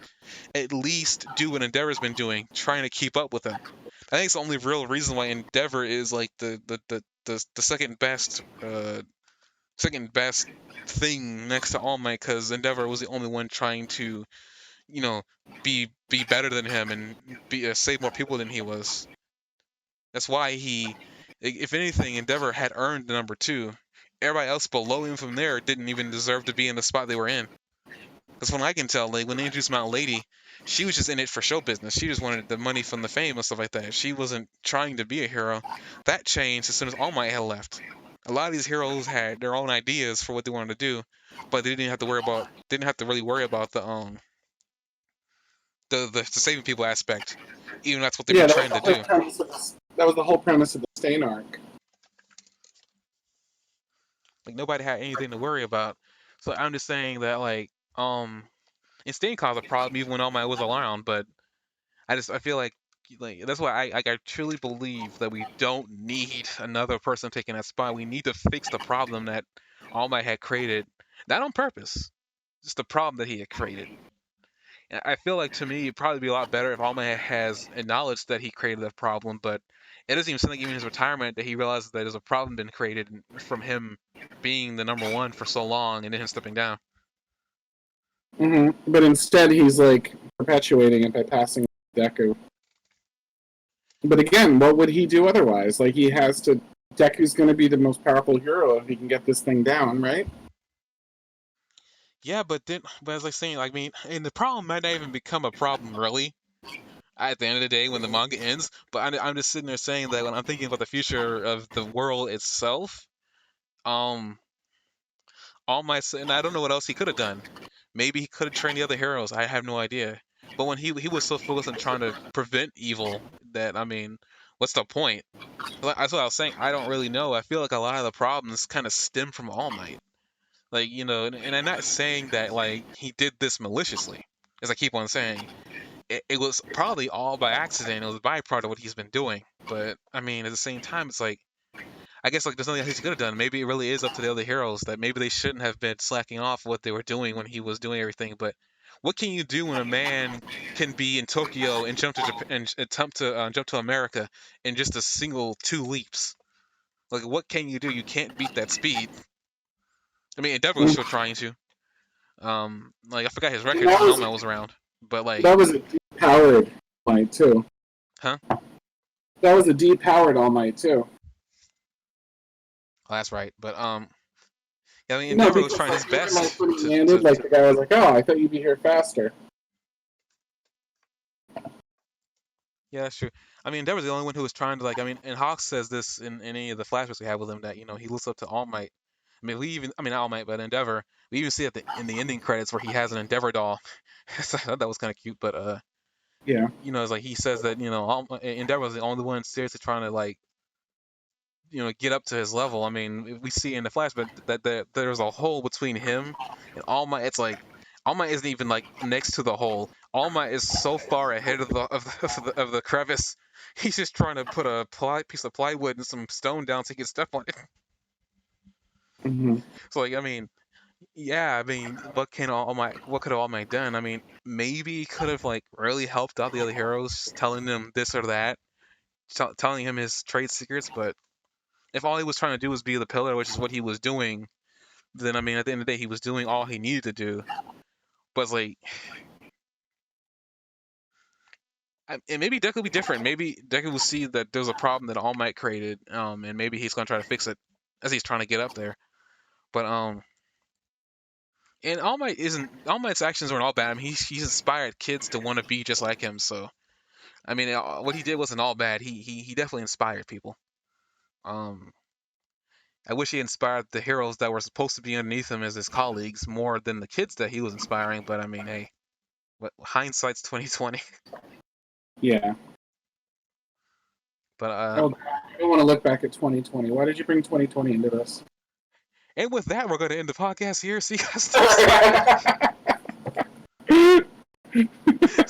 Speaker 2: at least do what Endeavor's been doing, trying to keep up with him. I think it's the only real reason why Endeavor is like the second best thing next to All Might, because Endeavor was the only one trying to, you know, be better than him and be save more people than he was. That's why if anything, Endeavor had earned the number two. Everybody else below him from there didn't even deserve to be in the spot they were in. Because when I can tell, like when they introduced Mount Lady, she was just in it for show business. She just wanted the money from the fame and stuff like that. She wasn't trying to be a hero. That changed as soon as All Might had left. A lot of these heroes had their own ideas for what they wanted to do, but they didn't have to really worry about the saving people aspect. Even that's what they've been
Speaker 1: Yeah,
Speaker 2: trying to do.
Speaker 1: that was the whole premise of the Stain arc.
Speaker 2: Like nobody had anything to worry about. So I'm just saying that and Stain caused a problem even when All Might was around, but I feel like that's why I truly believe that we don't need another person taking that spot. We need to fix the problem that All Might had created, not on purpose, just the problem that he had created. And I feel like to me it'd probably be a lot better if All Might has acknowledged that he created that problem, but it doesn't even seem like even his retirement that he realizes that there's a problem been created from him being the number one for so long and then him stepping down.
Speaker 1: But instead, he's like perpetuating it by passing Deku. But again, what would he do otherwise? Like he has to. Deku's going to be the most powerful hero if he can get this thing down, right?
Speaker 2: Yeah, but as I was saying, like, I mean, and the problem might not even become a problem really at the end of the day when the manga ends. But I'm just sitting there saying that when I'm thinking about the future of the world itself, um, and I don't know what else he could have done. Maybe he could have trained the other heroes. I have no idea. But when he was so focused on trying to prevent evil, that I mean, what's the point? That's what I was saying. I don't really know. I feel like a lot of the problems kind of stem from All Might. Like, and I'm not saying that like he did this maliciously, as I keep on saying. It was probably all by accident. It was a byproduct of what he's been doing. But I mean, at the same time, it's like I guess like there's nothing else he could have done. Maybe it really is up to the other heroes that maybe they shouldn't have been slacking off what they were doing when he was doing everything. But what can you do when a man can be in Tokyo and jump to Japan and attempt to jump to America in just a single two leaps? Like, what can you do? You can't beat that speed. I mean, Endeavor was
Speaker 1: And
Speaker 2: still trying to. Like I forgot his record when All Might was around, but like,
Speaker 1: that was a depowered All Might too.
Speaker 2: huh?
Speaker 1: That was a depowered All Might too.
Speaker 2: Oh, that's right. But yeah, I mean,
Speaker 1: No,
Speaker 2: Endeavor was
Speaker 1: because
Speaker 2: trying his
Speaker 1: like even like
Speaker 2: best
Speaker 1: when he
Speaker 2: to,
Speaker 1: landed, like the guy was like, "Oh, I thought you'd be here faster."
Speaker 2: yeah, that's true. I mean, Endeavor's the only one who was trying to like. I mean, and Hawks says this in any of the flashbacks we have with him that he looks up to All Might. I mean, not All Might, but Endeavor. We even see it in the ending credits where he has an Endeavor doll. So I thought that was kind of cute, but
Speaker 1: Yeah.
Speaker 2: it's like he says that Endeavor was the only one seriously trying to like get up to his level. I mean, we see in the flashback that there's a hole between him and All Might. It's like All Might isn't even like next to the hole. All Might is so far ahead of the crevice. He's just trying to put a piece of plywood and some stone down so he can step on it.
Speaker 1: Mm-hmm.
Speaker 2: So like, I mean, yeah, I mean, what could All Might done? I mean, maybe he could have like really helped out the other heroes, telling them this or that, telling him his trade secrets, but if all he was trying to do was be the pillar, which is what he was doing, then I mean, at the end of the day, he was doing all he needed to do. But it's like, And maybe Deku will be different. Maybe Deku will see that there's a problem that All Might created, and maybe he's gonna try to fix it as he's trying to get up there. But and All Might's actions weren't all bad. I mean, he's inspired kids to want to be just like him. So I mean, what he did wasn't all bad. He definitely inspired people. Um, I wish he inspired the heroes that were supposed to be underneath him as his colleagues more than the kids that he was inspiring. But I mean, hey, what hindsight's 2020.
Speaker 1: Yeah.
Speaker 2: But
Speaker 1: I don't want to look back at 2020. Why did you bring 2020 into this?
Speaker 2: and with that, we're going to end the podcast here. See you guys.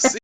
Speaker 2: See